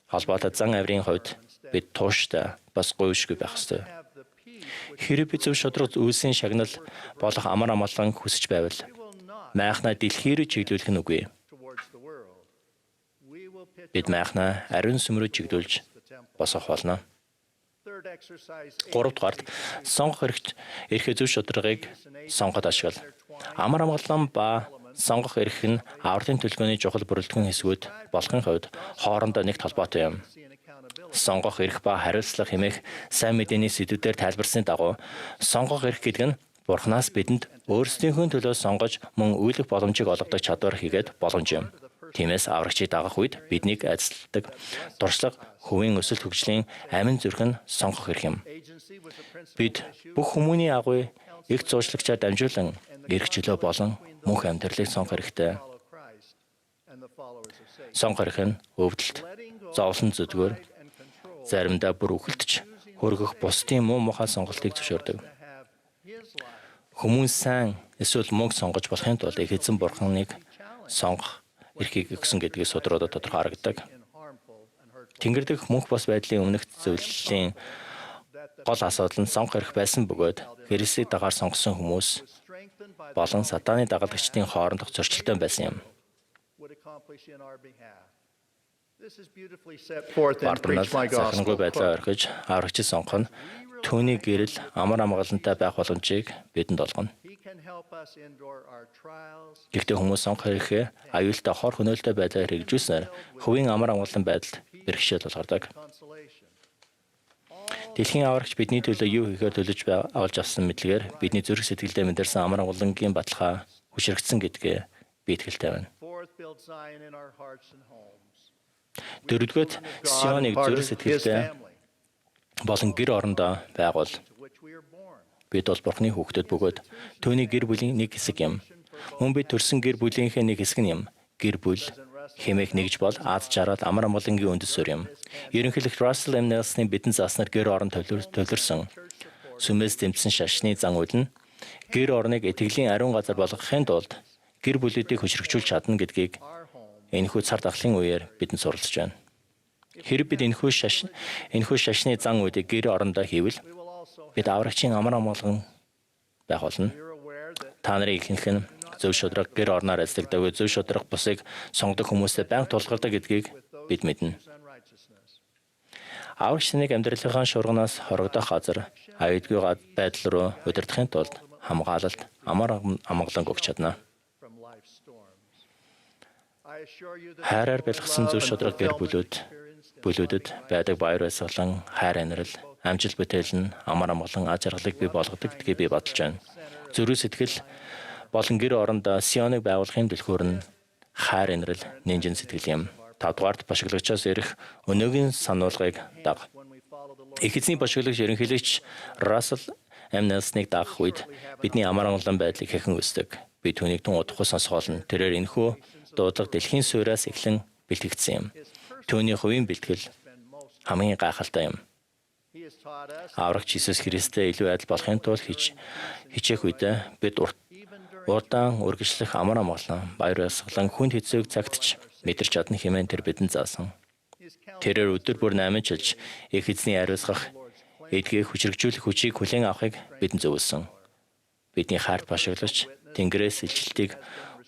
E: холбоотой зан авирын хувьд бид тууштай бас гуйшгүй байх ёстой. Хэрэв бид зөв шударга үйлсийн шагнал болох амар амгалан хүсэж байвал майхнаа дэлхий рүү чиглүүлэх нь үгүй. Бид майхнаа ариун сүм рүү чиглүүлж босгох болно. Гуравдугаарт сонгох эрхээ зөв шударгыг сонгоход ашигла. Амар амгалан ба сонгох эрх нь авралын төлөвлөгөөний чухал бүрэлдэхүүн хэсгүүд болохын хувьд хоорондоо нэгт холбоотой юм. Сонгох эрх ба хариуцлага хэмээх сайн мэдээний сэдвүүдээр тайлбарсны дагуу сонгох эрх гэдэг нь Бурханаас бидэнд өөрсдийнхөө төлөө сонгож мөн үйлэх боломжийг олгодог чадвар хийгээд боломж юм. Тиймээс аврагчийг дагах үед биднийг айдасладаг дуршлаг, хувийн өсөлт хөгжлийн амин зүрх нь сонгох эрх юм. Бид бүх хүмүүний агуй их зуучлагчаар дамжуулан эрх чөлөө болон мөнх амьдралыг сонгох хэрэгтэй. Сонгох эрх нь өвдөлт, зовлон зүдгээр заримдаа бүр үхэлтж хөргөх бусдын муу мухай сонголтыг зөвшөөрдөг. Хүмүүс сайн эсвэл мөнгө сонгож болохын тулд их эзэн Бурханыг сонгох эрхийг өгсөн гэдгийг судруудад тодорхой харагдаг. Тэнгэр дэх мөнх бос байдлын өмнөх зөвлөлийн гол асуудал нь сонгох эрх байсан бөгөөд Христийг дагаар сонгосон хүмүүс
B: болон сатааны дагалдагчдын хоорондох зөрчилдөөн байсан юм. Бардамнаас захирангүй байдлаа орхиж, аврагчид сонгох нь түүний гэрэл амар амгалантай байх боломжийг бидэнд олгоно. Гэхдээ хүмүүс сонгох хэрэгээ аюултай хор хөнөөлтэй байдлаар хэрэгжүүлснээр хувийн амар амгалан байдалд бэрхшээл болгардаг. Дэлхийн аврагч бидний төлөө юу хийхээр төлөж авалж авсан мэдлэгээр бидний зүрх сэтгэлдээ мэдэрсэн амар амгалангийн баталгаа хүчрэгдсэн гэдгээ би итгэлтэй байна. Дөрөвдүгээр Сионыг зүрх сэтгэлдээ болон гэр орондоо байгуул. Бид бол Бурхны хүүхдүүд бөгөөд түүний гэр бүлийн нэг хэсэг юм. Мөн бид төрсэн гэр бүлийнхээ нэг хэсэг нь юм. Гэр бүл хэмээх нэгж бол аз жаргал амар амгалангийн үндэс суурь юм. Ерөнхийлөгч Russell M. Nelson-ы бидэн зааснаар гэр орон төвлөрсөн сүмээс дэмжсэн шашны зан үйл нь гэр орныг итгэлийн ариун газар болгохын тулд гэр бүлүүдийг хүчрхжүүлж чадна гэдгийг энэхүү цар тахлын үеэр бидэнд суралцж байна. Хэрэв бид энэхүү шашны зан үйлийг гэр орондоо хийвэл бид аврагчийн амар амгалан байх болно. Та нарын ихэнх нь зөв шударга гэр орноор ажилладаг, зөв шударга бусыг сонгодог хүмүүстэй байнга тулгардаг гэдгийг бид мэднэ. Аврагч нэг амьдралынхаа шуурганаас хорогдох газар аюулгүй байдал руу удирдахын тулд хамгаалалт амар амгалан өгч чадна. Хайраар бэлгсэн зөв шударга гэр бүлүүдэд байдаг баяр баясгалан, хайр инрэл, амжилт бүтээлн амар амгалан аз жаргалыг бий болгодог гэдгийг би бодож байна. Зүрх сэтгэл болон гэр оронд Сионыг байгуулахын дэлгүүр нь хайр инрэл, нинжин сэтгэл юм. 5 дугаарт бошиглогчоос ирэх өнөөгийн сануулгыг даг. Их эзний бошиглогч ерөнхийлөгч Russell M. Nelson-ыг дагах үед бидний амар амгалан байдлыг хэхэн үүсдэг. Би түүнийг тун удахгүй сонсгоолно. Тэрээр энэхүү дуудлага дэлхийн суурьаас эхлэн бэлтгэгдсэн юм. Түүний хувийн бэлтгэл хамгийн гайхалтай юм. Аврагч Иесус Христтэй илүү адил болохын тулд хичээх үедээ бид урдаан үргэлжлэх амар амгалан, баяр баясгалан, хүнд хэцүүг цагтч мэдэрч чадна хэмээн тэр бидэнд заасан. Тэрээр өдөр бүр 8 жилж их эзний ариусгах, эдгийг хүчрхжүүлэх хүчийг хүлээн авахыг бидэнд зөвлөсөн. Бидний хайрт бошиглогч Тэнгэрээс илчилтийг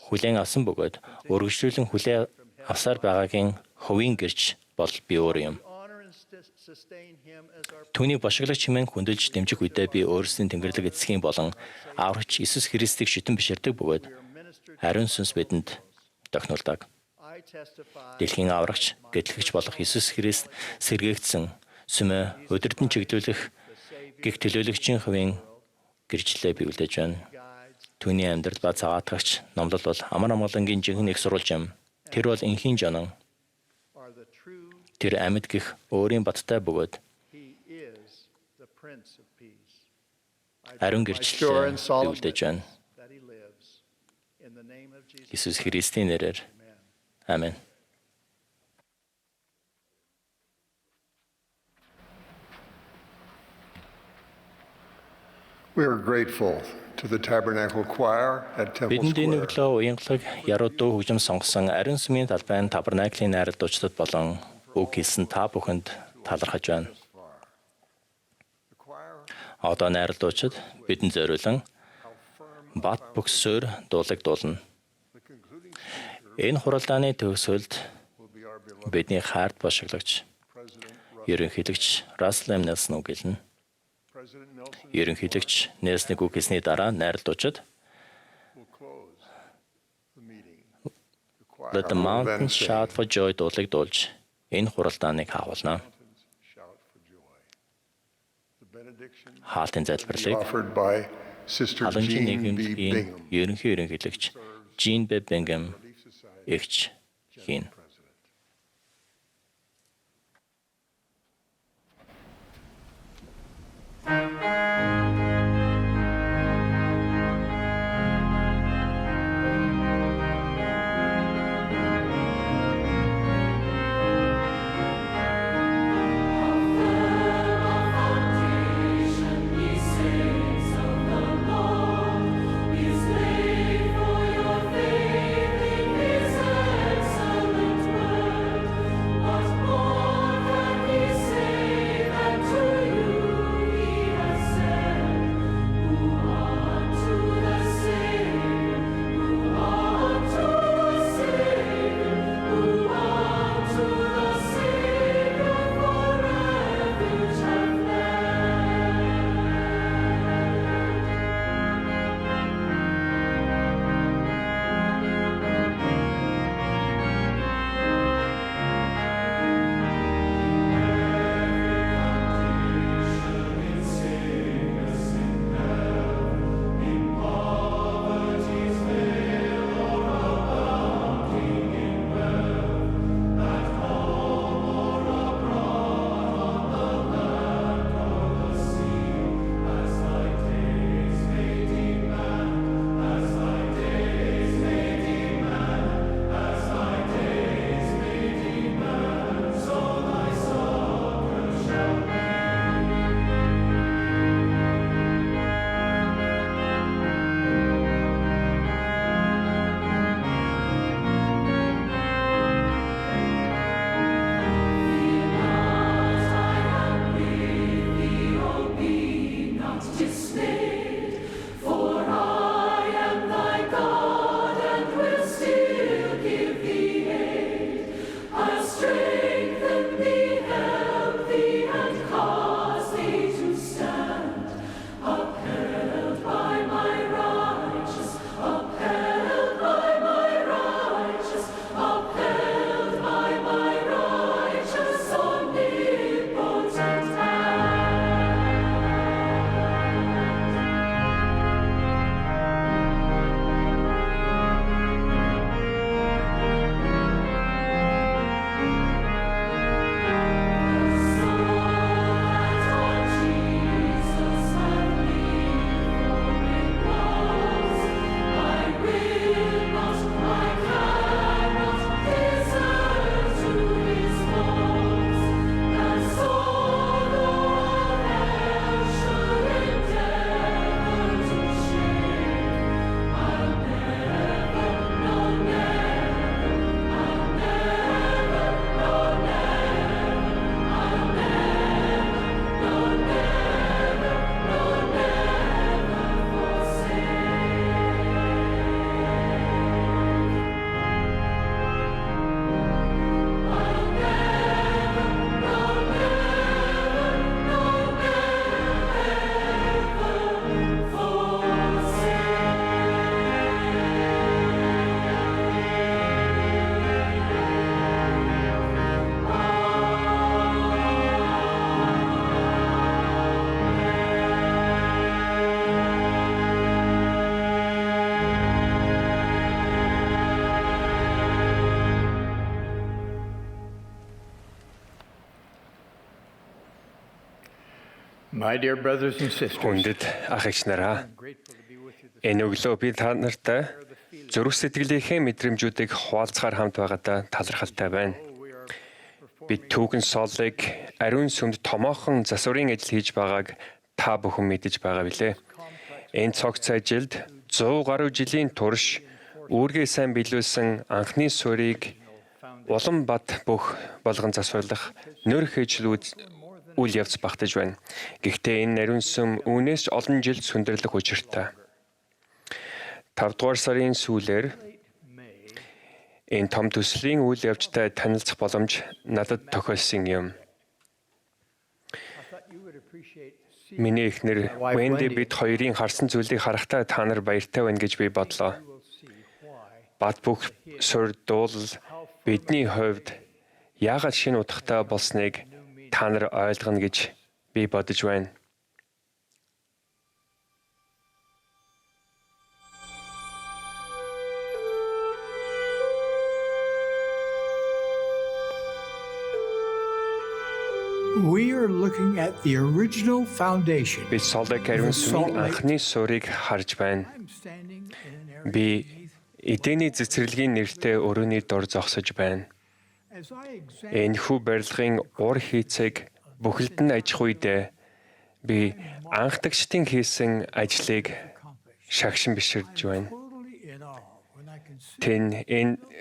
B: хүлээн авсан бөгөөд үргэлжлүүлэн хүлээн авсаар байгаагийн хувийн гэрч бол би өөр юм. Түүний бошиглогч хэмээн хүндэлж дэмжих үедээ би өөрсдийн Тэнгэрлэг эцгийн болон аврагч Иесус Христийг шүтэн биширдэг бөгөөд ариун сүнс бидэнд тохинолдог. Дэлхийн аврагч, гэтлэгч болох Иесус Христ сэргээгдсэн сүмээ өдөртөн чиглүүлэх гих төлөөлөгчийн хувийн гэрчлэлээ биелдэж байна. Түүний амьдрал ба цагаатгагч номлол бол амар амгалангийн жинхэнэ их сурвалж юм. Тэр бол энхийн жонон. Тэр амьд гих өөрийн баттай бөгөөд ариун гэрчлэлээ биелдэж байна. Иесус Христийн нэрээр Amen.
C: We are grateful to the Tabernacle Choir at Temple
B: Бидний
C: Square.
B: өглөө уянгалаг яруу дуу хөгжим сонгосон ариун сүмийн талбайн Табернаклийн найрал дуучдад болон үг хэлсэн та бүхэнд талархаж байна. Одоо найрал дуучид бидэнд зориулан бат бөхсөөр дуулаг дуулна. Энэ хуралдааны төгсгөлд бидний хайрт бошиглогч ерөнхийлөгч Russell M. Nelson үг хэлнэ. Ерөнхийлөгч Nelson-ыг үг хэлсний дараа найрал дуучид Let the mountains shout for joy дуулаг дуулж энэ хуралдааныг харуулна. Хаалтын залбирлыг халамжийн нийгэмийн ерөнхийлөгч Jean B. Bingham эгч хийн.
D: His name for your faith in his excellent
E: My dear brothers and sisters,
F: Хүндэт ах эгч нараа, энэ өглөө би та нартай зүрх сэтгэлийнхээ мэдрэмжүүдийг хуваалцахаар хамт байгаадаа талархалтай байна. Бид түүхэн соолыг ариун сүмд томоохон засварын ажил хийж байгааг та бүхэн мэдэж байгаа билээ. Энэ цогц ажилд 100 гаруй жилийн турш үүргээ сайн биелүүлсэн анхны суурийг улам бат бөх болгон засварлах нөр хэжлүүд үйл явц багтаж байна. Гэхдээ энэ ариун сүм үүнээс ч олон жил сүндэрлэх учиртай. 5 дугаар сарын сүүлээр энэ том төслийн үйл явцтай танилцах боломж надад тохиолсон юм. Миний эхнэр Венди бид хоёрын харсан зүйлийг харахтаа та нар баяртай байна гэж би бодлоо. Бат бөх сур дуулал бидний хувьд яагаад шинэ утгатай болсныг та нар ойлгоно гэж би бодож байна.
A: We are looking at the original foundation.
F: Би Солик ариун сүмийн анхны суурийг харж байна.
A: I'm standing in an area
F: Би Эдений цэцэрлэгийн нэртэй өрөөний дор зогсож байна.
A: as I examine
F: Энэхүү барилгын ур хийцэг бүхэлд нь ажих үедээ би анхдагчдын хийсэн ажлыг шагшин биширдэж байна.
A: totally in awe when I consider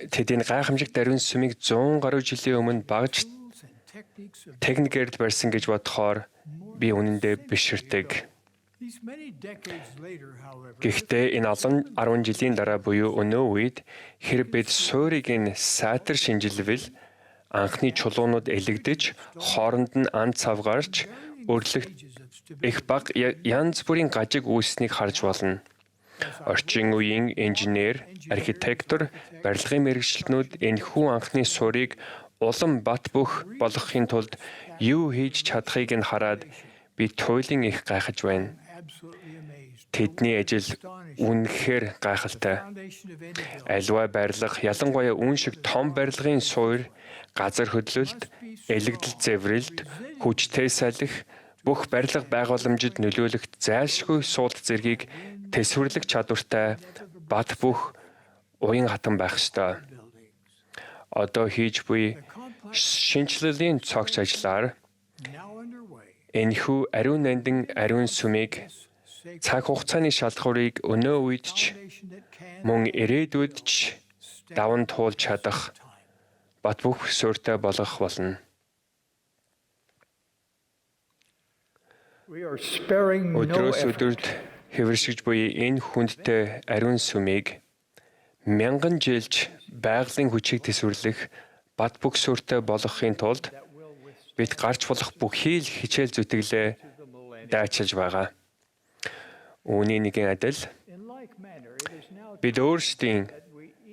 F: Тэдний гайхамшигт ариун сүмийг 100 гаруй жилийн өмнө багж
A: tools and techniques of
F: техникээр барьсан гэж бодохоор би үнэндээ биширдэг.
A: these many decades later, however,
F: Гэхдээ энэ олон 10 жилийн дараа буюу өнөө үед хэрэг бид суурийг нь сайтар шинжилвэл анхны чулуунууд элэгдэж хооронд нь ан цав гарч өрлөгт их баг янз бүрийн гажиг үүснийг харж болно. Орчин үеийн инженер, архитектор, барилгын мэргэжилтнүүд энэхүү анхны суурийг улам бат бөх болгохын тулд юу хийж чадахыг нь хараад би туйлын их гайхаж байна.
A: absolutely amazed.
F: Тэдний ажил үнэхээр гайхалтай.
A: Foundation of any building
F: Аливаа барилга, ялангуяа үүн шиг том барилгын суур, газар хөдлөлт, элэгдэл зэврэлт, хүчтэй салхи, бүх барилга байгууламжид нөлөөлөх зайлшгүй суулт зэргийг тэсвэрлэх чадвартай бат бөх уян хатан байх ёстой. Одоо хийж буй шинжилгээний цогц ажлаар
A: now underway.
F: энэхүү ариун нандин ариун сүмийг цаг хугацааны шалгуурыг өнөө үед ч
A: Foundation that can
F: мөн ирээдүйд ч даван туулж чадах бат бөх суурьтай болгох болно.
A: we are sparing no
F: Өдрөөс
A: effort
F: өдөрт хэвэршигж буй энэ хүндтэй ариун сүмийг мянган жилж байгалийн хүчийг тэсвэрлэх бат бөх суурьтай болгохын тулд бид гарч болох бүхий л хичээл зүтгэлээ даачилж байгаа. Үүний нэгэн адил
A: in like manner. It is now
F: бид өөрсдийн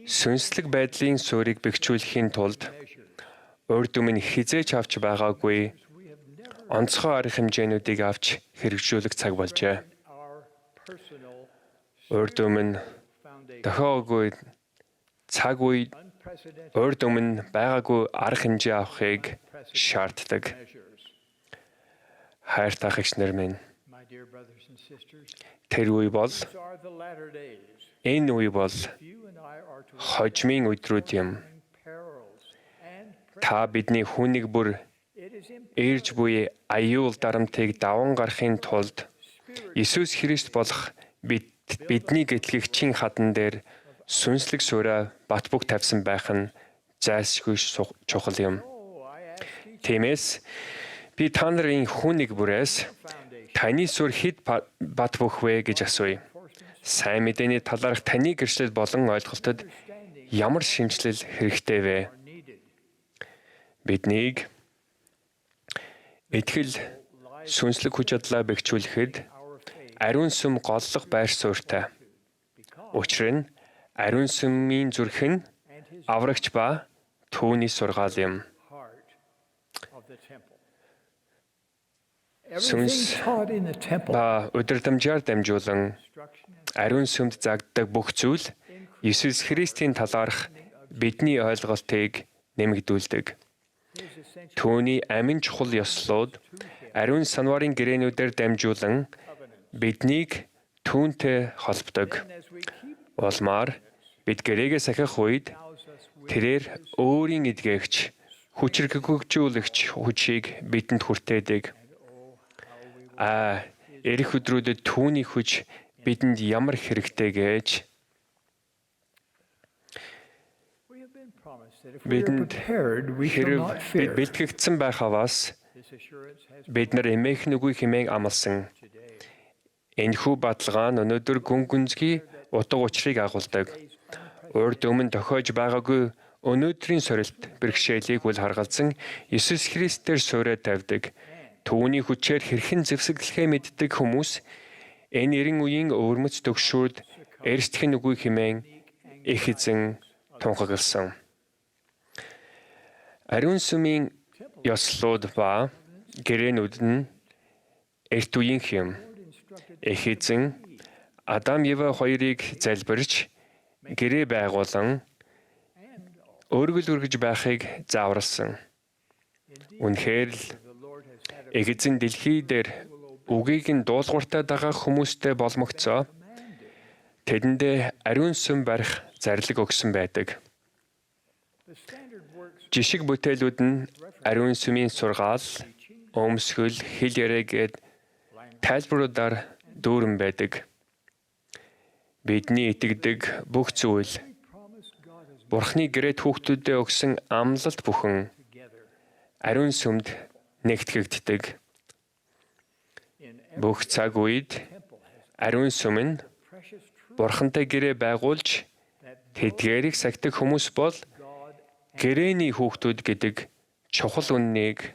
F: сүнслэг байдлын суурийг бэхжүүлэхийн тулд урд өмнө хизээч авч байгаагүй онцгой арга хэмжээнүүдийг авч хэрэгжүүлэх цаг болжээ.
A: our personal
F: Урд өмнө тохиоггүй цаг үе
A: unprecedented
F: урд өмнө байгаагүй арга хэмжээ авахыг шаарддаг.
A: measures.
F: Хайртай эгч нар минь,
A: My dear brothers and sisters,
F: тэр үе бол
A: these are the latter days.
F: энэ үе бол
A: You and I are to
F: хожмын өдрүүд юм.
A: perils and
F: Та бидний хүнийг бүр
A: it is in
F: ээрж буй аюул дарамтыг даван гарахын тулд Иесус Христ болох бидний гэтлэгчийн хадан дээр сүнслэг суурь бат бөх тавьсан байх нь зайлшгүй чухал юм. Тиймээс би та нарын хүнийг бүрээс таны суурь хэд бат бөх вэ гэж асууя. Сайн мэдээний талаарх таны гэрчлэл болон ойлголтод ямар шинжилэл хэрэгтэй вэ? Биднийг итгэл сүнслэг хүч чадлаа бэхжүүлэхэд ариун сүм голлох байр суурьтай. Учир нь ариун сүмийн зүрх нь аврагч ба түүний сургаал юм.
A: heart of the temple.
F: Сүнс
A: Everything taught in the temple,
F: ба удирдамжаар дамжуулан ариун сүмд заагддаг бүх зүйл Иесус Христийн талаарх бидний ойлголтыг нэмэгдүүлдэг. Түүний амин чухал ёслолууд ариун санварын гэрээнүүдээр дамжуулан биднийг түүнтэй холбодог. Улмаар бид гэрээгээс ахих үед тэрээр өөрийн эдгээгч, хүчрхэгжүүлэгч хүчийг бидэнд хүртээдэг. Ирэх өдрүүдэд түүний хүч бидэнд ямар хэрэгтэй гэж бидэнд хэрэг бид бэлтгэгдсэн байх аваас бид нар эмээх нүгүй хэмээн амласан. Энэхүү баталгаа нь өнөөдөр гүн гүнзгий утга учирыг агуулдаг. Урд өмнө тохиож байгаагүй өнөөдрийн сорилт бэрхшээлийг үл харгалзан Иесус Христээр суурай тавьдаг. Түүний хүчээр хэрхэн зэвсэглэхээ мэддэг хүмүүс энэ эрен үеийн өвөрмөц төгшүүд эрсдэх нүгүй хэмээн их эзэн тунхагласан. Ариун сүмийн ёслолууд ба гэрээнүүд нь эрт үеийн хэм. Их эзэн Адам Ева хоёрыг залбирч гэрээ байгуулан өргөл өргөж байхыг зааварсан. Үнэхээр л эзэн дэлхий дээр үгийг нь дуулууртай дагаа хүмүүстэй боломгцоо тэдэндээ ариун сүм барих зарлиг өгсөн байдаг. Жишг бүтээлүүд нь ариун сүмийн сургаал, өмсгөл, хэл яриа гээд тайлбаруудаар дүүрэн байдаг. Бидний итгэдэг бүх зүйл Бурхны гэрээт хүүхдүүдэд өгсөн амлалт бүхэн ариун сүмд нэгтгэгддэг. Бүх цаг үед ариун сүм нь Бурхантай гэрээ байгуулж тэдгээрийг сахидаг хүмүүс бол гэрээний хүүхдүүд гэдэг чухал үннийг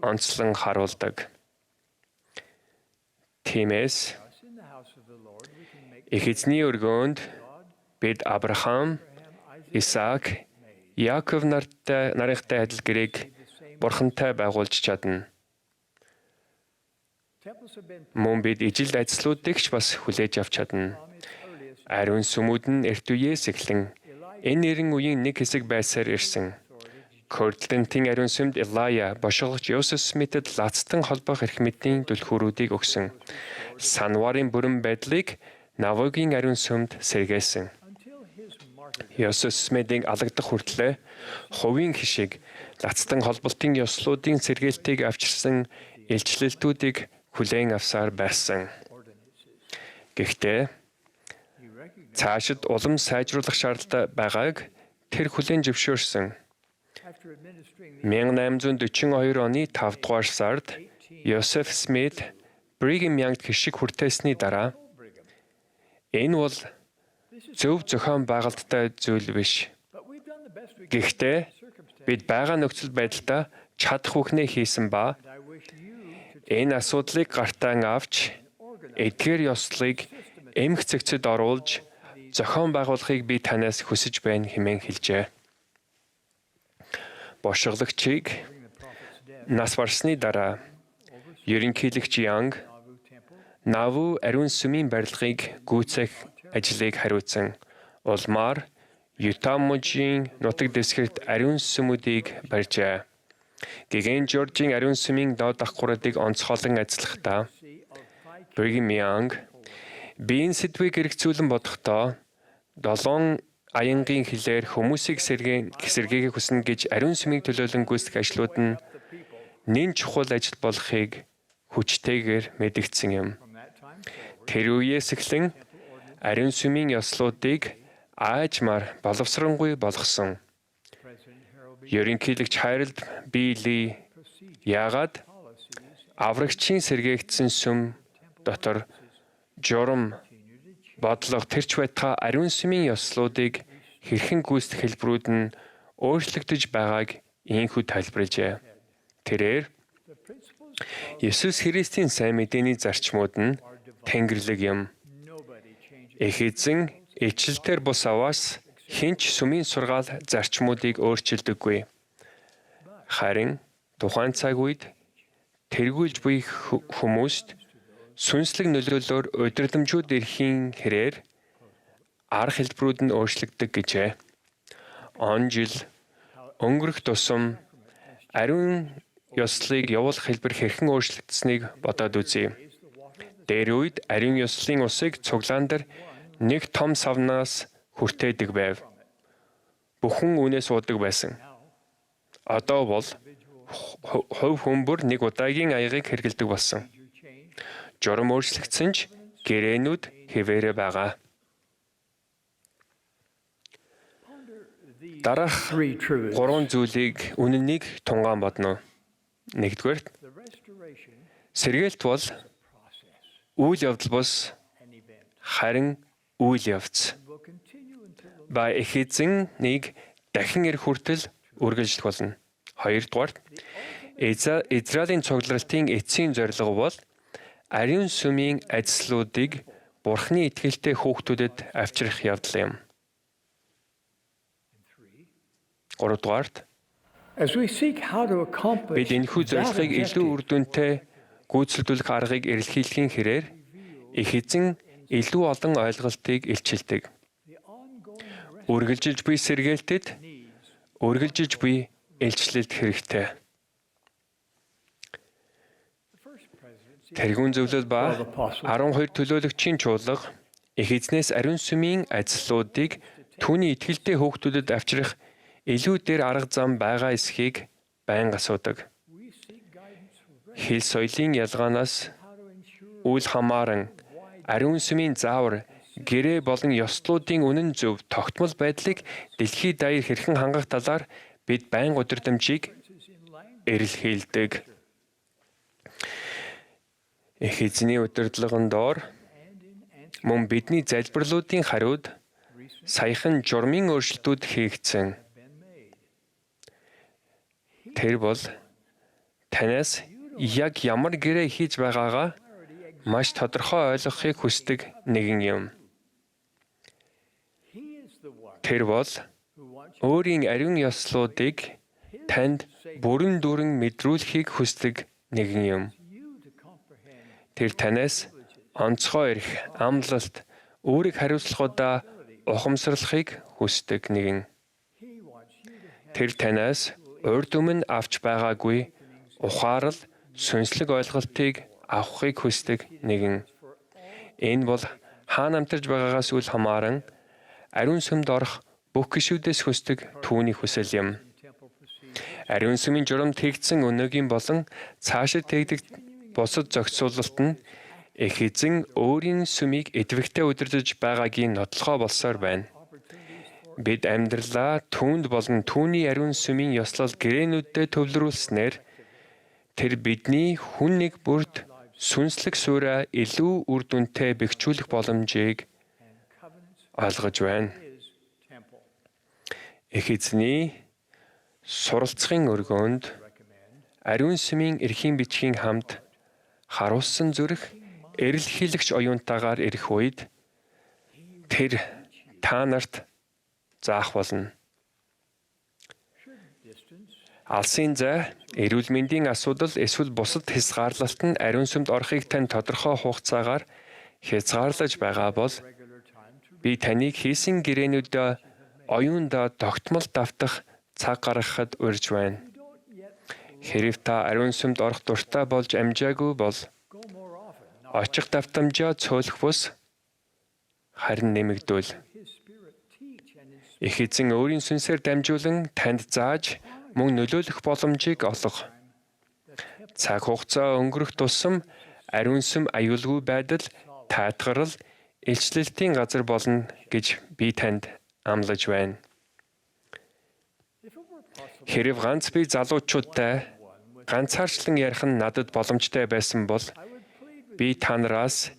F: онцлон харуулдаг. Тиймээс их эзний өргөөнд бид Авраам, Исаак, Яаков нартай адил гэрээг Бурхантай байгуулж чадна. Мөн бид ижил ажлуудыг ч бас хүлээж авч чадна. Ариун сүмүүд нь эрт үеэс эхлэн энэ эрен үеийн нэг хэсэг байсаар ирсэн. Кортлентийн ариун сүмд Илая, бошгогч Йосеф Смитэд лацтан холбох эрх мэдлийн түлхүүрүүдийг өгсөн. Санварын бүрэн байдлыг Навогийн ариун сүмд сэргээсэн. Йосеф Смитийн алагдах хүртлээр хувийн хишиг лацтан холболтын ёслолуудын сэргээлтийг авчирсан илчлэлтүүдийг хүлээн авсаар байсан. Гэхдээ цаашид улам сайжруулах шаардлага байгааг тэр хүлээн зөвшөөрсөн. 1842 оны 5 дугаар сард Йосеф Смит Brigham Young хишиг хүртээсний дараа энэ бол зөв зохион байгалттай зүйл биш. Гэхдээ бид байгаа нөхцөл байдлаа чадах бүхнээ хийсэн ба энэ асуудлыг гартаан авч эдгээр ёслолыг эмх цэгцэд оруулж зохион байгуулахыг би танаас хүсэж байна хэмээн хэлжээ. Бошголагчийг нас барсны дараа ерөнхийлөгч Янг Наву ариун сүмийн барилгыг гүйцээх ажлыг хариуцсан. Улмаар Юта мужийн нутаг дэвсгэрт ариун сүмүүдийг барьжээ. Гэгэн Жоржийн ариун сүмийн доод давхруудыг онцгойлон ажиллахдаа Brigham Young биеийн сэдвийг хэрэгцүүлэн бодохдоо 7 аянгийн хэлээр хүмүүсийг сэргээхийг хүснэ гэж ариун сүмийг төлөөлөн гүйцэтгэх ажлууд нь нэн чухал ажил болохыг хүчтэйгээр мэдгдсэн юм. Тэр үеэс эхлэн ариун сүмийн ёслолуудыг аажмаар боловсронгүй болгосон. Ерөнхийлөгч Harold B. Lee яагаад аврагчийн сэргээгдсэн сүм дотор журам бодлого тэрч байтугай ариун сүмийн ёслолуудыг хэрхэн гүйцэтгэх хэлбэрүүд нь өөрчлөгдөж байгааг ийхүү тайлбарлажээ. Тэрээр Иесус Христийн сайн мэдээний зарчмууд нь тэнгэрлэг юм. Их эзэн ичлэлээр бус аваас хинч сүмийн сургаал зарчмуудыг өөрчилдөггүй. Харин тухайн цаг үед тэргүүлж буй хүмүүст сүнслэг нөлөөллөөр удирдамжууд ирэхийн хэрээр арга хэлбэрүүд нь өөрчлөгдөг гэжээ. Он жил өнгөрөх тусам ариун ёслолыг явуулах хэлбэр хэрхэн өөрчлөгдсөнийг бодоод үзье. Дээр үед ариун ёслолын усыг цуглаан дээр нэг том савнаас хүртээдэг байв. Бүхэн үүнээс уудаг байсан. Одоо бол хувь хүн бүр нэг удаагийн аягийг хэргэлдэг болсон. Журам өөрчлөгдсөн ч гэрээнүүд хэвээрээ байгаа. Дараах 3 зүйлийг үнэнийг тунгаан бодно. Нэгдүгээр, сэргээлт бол үйл явдал бус харин үйл явц. Ба эхэзэн нэг дахин ирэх хүртэл үргэлжлэх болно. Хоёрдугаар, Израилийн цугларалтын эцсийн зорилго бол ариун сүмийн ажлуудыг Бурхны итгэлтэй хүүхдүүдэд авчрах явдал юм. Гуравдугаарт, бид энэхүү зорилгыг илүү үр дүнтэй гүйцэлдүүлэх аргыг эрэлхийлэхийн хэрээр их эзэн илүү олон ойлголтыг илчилдэг. Үргэлжилж буй сэргээлтэд үргэлжилж буй илчлэлт хэрэгтэй. Тэргүүн зөвлөл ба 12 төлөөлөгчийн чуулга их эзнээс ариун сүмийн ажлуудыг түүний итгэлтэй хүүхдүүдэд авчрах илүү дээр арга зам байгаа эсхийг байнга асуудаг. Хил соёлын ялгаанаас үл хамааран ариун сүмийн заавар гэрээ болон ёслолуудын үнэн зөв тогтмол байдлыг дэлхийд даяар хэрхэн хангах талаар бид байнга удирдамжийг эрэлхийлдэг. Их эзний удирдлагын доор мөн бидний залбирлуудын хариуд саяхан журмын өөрчлөлтүүд хийгдсэн. Тэр бол танаас яг ямар гэрээ хийж байгаагаа маш тодорхой ойлгохыг хүсдэг нэгэн юм. Тэр бол өөрийн ариун ёслуудыг танд бүрэн дүүрэн мэдрүүлэхийг хүсдэг нэгэн юм. Тэр танаас онцгой эрх, амлалт, үүрэг хариуцлагуудаа ухамсарлахыг хүсдэг нэгэн. Тэр танаас урд өмнө авч байгаагүй ухаарал, сүнслэг ойлголтыг авахыг хүсдэг нэгэн. Энэ бол хаана амьдарч байгаагаас үл хамааран ариун сүмд орох бүх гишүүдээс хүсдэг түүний хүсэл юм. Ариун сүмийн журамд хийгдсэн өнөөгийн болон цаашид хийгдэх бусад зохицуулалт нь их эзэн өөрийн сүмийг идэвхтэй удирдах байгаагийн нотлохоо болсоор байна. Бид амьдралаа түүнд болон түүний ариун сүмийн ёслол гэрээнүүдэд төвлөрүүлснээр тэр бидний хүн нэг бүрд сүнслэг суурьа илүү үр дүнтэй бэхжүүлэх боломжийг олгож байна. Их эзний суралцахын өргөөнд ариун сүмийн эрхийн бичгийн хамт харуулсан зүрх эрэлхийлэгч оюунтайгаар ирэх үед тэр та нарт заах болно. Алсын зай, эрүүл мэндийн асуудал эсвэл бусад хязгаарлалт нь ариун сүмд орохыг тань тодорхой хугацаагаар хязгаарлаж байгаа бол би таныг хийсэн гэрээнүүдээ оюундаа тогтмол давтах цаг гаргахад урьж байна. Хэрв та ариун сүмд орох дуртай болж амжаагүй бол очих давтамжаа цөөлөх бус харин нэмэгдүүл. Их эзэн өөрийн сүнсээр дамжуулан танд зааж мөн нөлөөлөх боломжийг олго. Цаг хугацаа өнгөрөх тусам ариун сүм аюулгүй байдал, таатгарал, илчлэлтийн газар болно гэж би танд амлаж байна. Хэрв ганц би залуучуудтай ганцаарчлан ярих нь надад боломжтой байсан бол би та нараас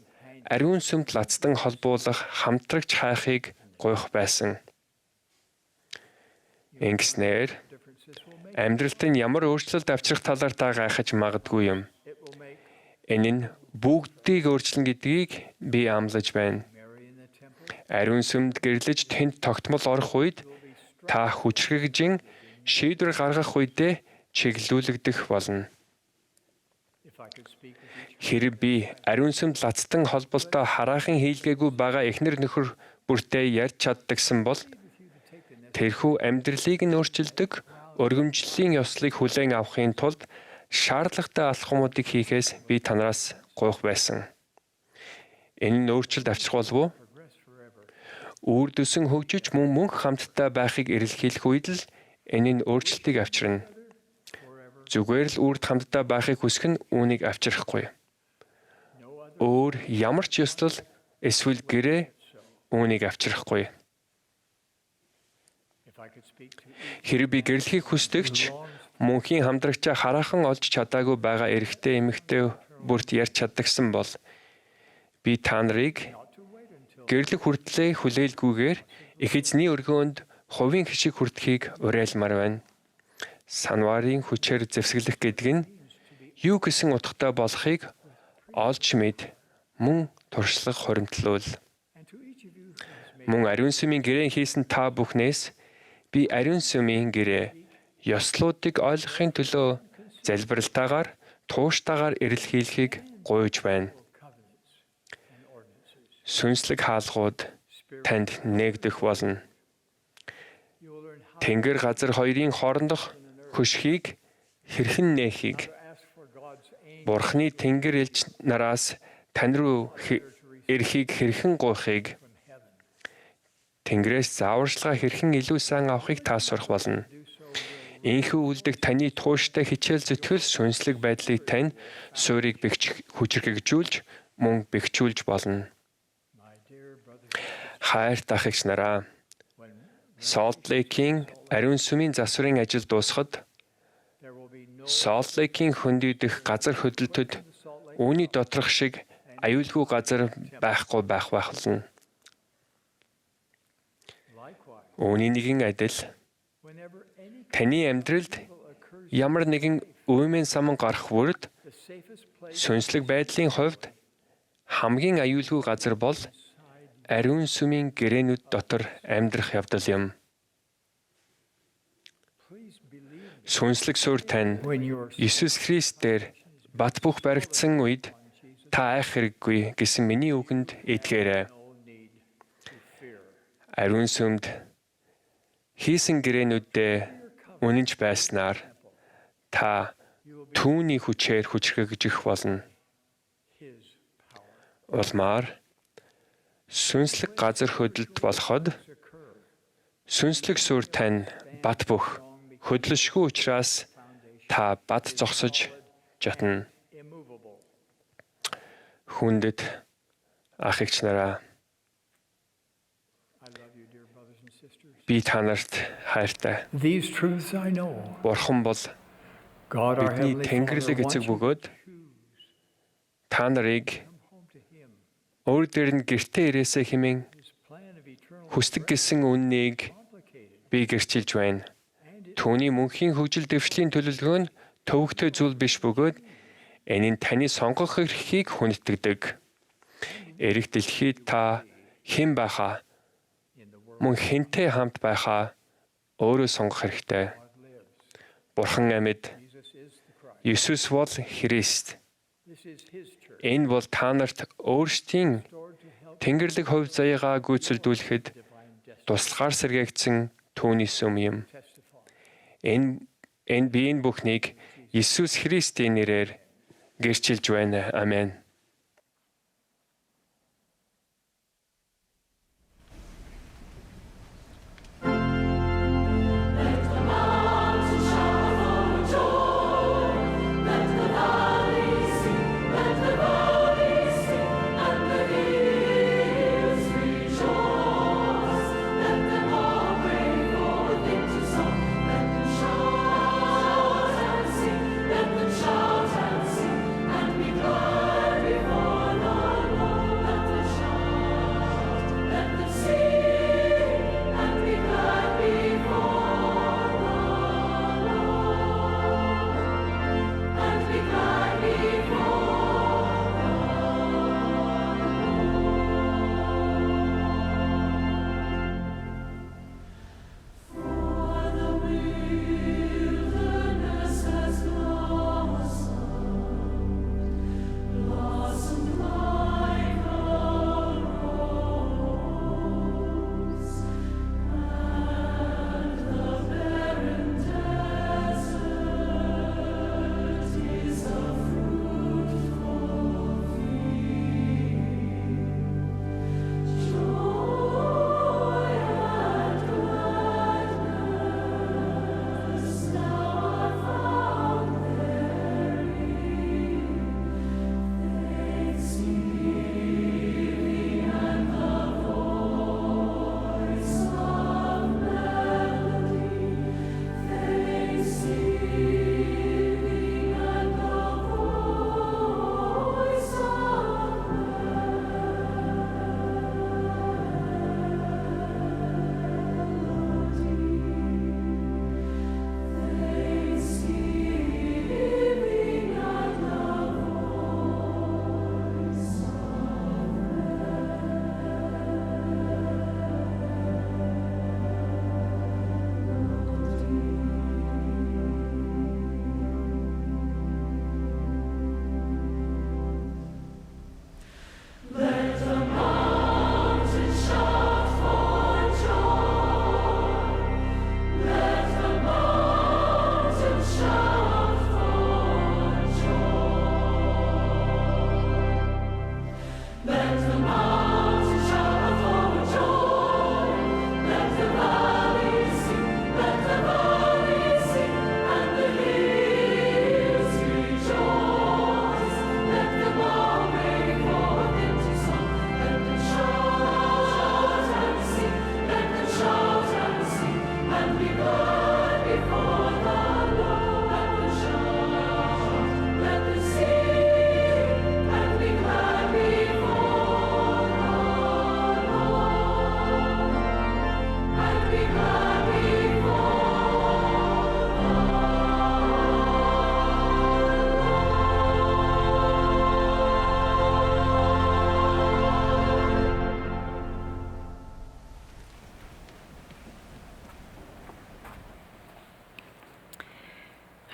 F: ариун сүмд лацдан холбуулах хамтрагч хайхыг гуйх байсан. Ингэснээр амьдралд нь ямар өөрчлөлт авчрах талаар та гайхаж магадгүй юм. Энэ нь бүгдийг өөрчлөн гэдгийг би амлаж байна. Ариун сүмд гэрлэж тэнд тогтмол орох үед та хүчрхэгжин шийдвэр гаргах үедээ чиглүүлэгдэх болно. Хэрэг би ариун сүмд лацдан холболтой хараахан хийлгээгүй байгаа эхнэр нөхөр бүртээ ярьж чаддагсан бол тэрхүү амьдралыг нь өөрчилдөг өргөмжлөлийн ёслыг хүлээн авахын тулд шаардлагатай алхмуудыг хийхээс би танараас гуйх байсан. Энэ нь өөрчлөлт авчрах болов уу? Үр дүнсэн хөгжиж мөн хамтдаа байхыг эрэлхийлэх үед л энэ нь өөрчлөлтийг авчирна. Зүгээр л үрд хамтдаа байхыг хүсэх нь үүнийг авчрахгүй. Өөр ямар ч ёслол эсвэл гэрээ үүнийг авчрахгүй. Хэрэв би гэрлэхийг хүсдэгч мөнхийн хамтрагчаа хараахан олж чадаагүй байгаа эрэгтэй эмэгтэй бүрт ярьж чаддагсан бол би та нарыг гэрлэх хүртлээр хүлээлгүйгээр их эзний өргөөнд хувийн хишиг хүртхийг уриалмаар байна. Санварын хүчээр зэвсгэлэх гэдэг нь юу гэсэн утгатай болохыг олж мэд мөн туршлага хоримтлуул. Мөн ариун сүмийн гэрээ хийсэн та бүхнээс би ариун сүмийн гэрээ ёслуудыг ойлгохын төлөө залбиралтайгаар тууштайгаар эрэлхийлэхийг гуйж байна. Сүнслэг хаалгууд танд нээгдэх болно. Тэнгэр газар хоёрын хоорондох хөшгийг хэрхэн нээхийг Бурхны тэнгэр элч нараас тань руу эрхийг хэрхэн гуйхыг Тэнгэрээс зааварчилгаа хэрхэн илүү сайн авахыг та сурах болно. Ийхүү үлдэх таны тууштай хичээл зүтгэл сүнслэг байдлыг тань суурийг хүчрхэгжүүлж мөн бэхжүүлж болно. Хайрт ах эгч нараа, Salt Lake-ийн ариун сүмийн засварын ажил дуусахад Salt Lake-ийн хөндийдөх газар хөдлөлтөд үүний доторх шиг аюулгүй газар байхгүй байх болно. Үүний нэгэн адил таны амьдралд ямар нэгэн уймын саман гарах бүрд сүнслэг байдлын хувьд хамгийн аюулгүй газар бол ариун сүмийн гэрээнүүд дотор амьдрах явдал юм. Сүнслэг суурь тань Иесус Христээр бат бөх баригдсан үед та айх хэрэггүй гэсэн миний үгэнд итгээрэй. Ариун сүмд хийсэн гэрээнүүдээ үнэнч байснаар та түүний хүчээр хүчрхэгжих болно. Улмаар сүнслэг газар хөдлөлт болоход сүнслэг суурь тань бат бөх хөдлөшгүй учраас та бат зогсож жатна. Хүндэт ах эгч нараа, би та нарт хайртай. Бурхан бол бидний Тэнгэрлэг эцэг бөгөөд та нарыг өөр дээр нь гэртээ ирээсэй хэмээн хүсдэг гэсэн үннийг би гэрчилж байна. Түүний мөнхийн хөгжил дэвшлийн төлөвлөгөө нь төвөгтэй зүйл биш бөгөөд энэ нь таны сонгох эрхийг хүндэтгдэг. Эрэг дэлхийд та хэн байхаа мөн хэнтэй хамт байхаа өөрөө сонгох хэрэгтэй. Бурхан амьд. Иесус бол Христ. Энэ бол та нарт өөрсдийн Тэнгэрлэг хувь заяагаа гүйцэлдүүлэхэд туслагаар сэргээгдсэн түүний сүм юм. Энэ бүхнийг Иесус Христийн нэрээр гэрчилж байна. Амен.
D: Shout and sing, and be glad.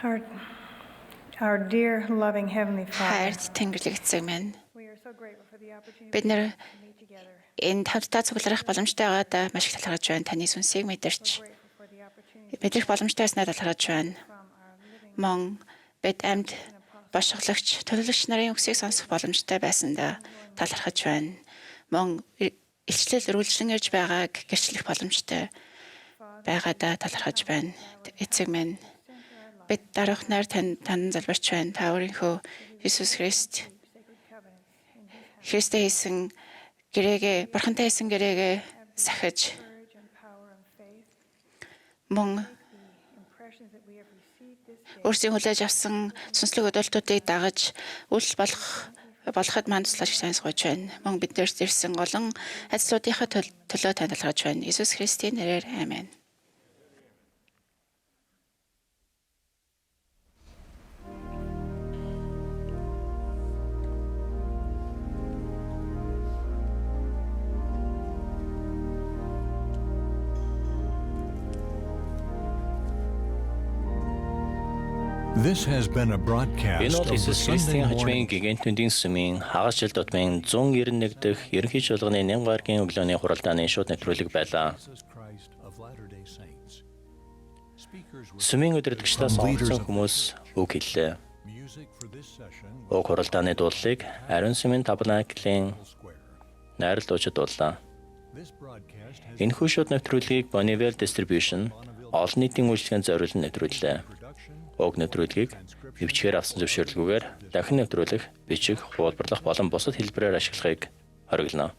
J: Our dear loving Heavenly Father,
H: Хайрт Тэнгэрлэг эцэг минь.
J: we are so grateful for the opportunity
H: Бид нэр
J: to meet together.
H: энэ хамтдаа цугларах боломжтой байгаадаа маш их талархаж байна. Таны сүнсийг мэдэрч
J: Grateful for the opportunity
H: мэдрэх боломжтой байснаа талархаж байна.
J: from our living
H: Мөн бид амьд бошгоглогч, төлөвлөгч нарын үгсийг сонсох боломжтой байсандаа талархаж байна. Мөн илчлэл үргэлжлэн ирж байгааг гэрчлэх боломжтой байгаадаа талархаж байна. Эцэг минь бид дараах найр тань залбирч байна. Та өөрийнхөө Иесус Христ Христтэй хийсэн гэрээгээ, бурхантай хийсэн гэрээгээ сахиж
J: courage and power and faith,
H: мөн
J: impressions that we have received this day.
H: өөрсдийн хүлээж авсан сүнслэг өдөлтүүдийг дагаж үйл болоход маань туслаж сайнсгож байна. Мөн биднээс ирсэн олон ажлуудынхаа төлөө тань талархаж байна. Иесус Христийн нэрээр аамен.
A: This has been a broadcast
B: Энэ бол
A: of the
B: Иесус
A: Sunday
B: Христийн хожмын
A: morning
B: гигантүндийн сүмийн хагас жил тутмын 191 дахь ерөнхий чуулганы 1000 гаругийн өглөөний хуралдааны шууд нэвтрүүлэг байлаа.
A: Jesus Christ of Latter-day Saints. Speakers were
B: Сүмийн удирдагчдаас онгоцсон хүмүүс үг хэллээ.
A: music for this session
B: Уг хуралдааны дуулыг Ариун сүмийн Табернаклын
A: Square.
B: найрал дуучид дууллаа.
A: This broadcast has
B: Энэхүү шууд нэвтрүүлгийг Bonneville Distribution олон нийтийн үйлчлэгээн зориулан нэвтрүүллээ. Уг нэвтрүүлгийг нэвчгээр авсан зөвшөөрлгүйгээр дахин нэвтрүүлэх, бичих, хуулбарлах болон бусад хэлбэрээр ашиглахыг хориглоно.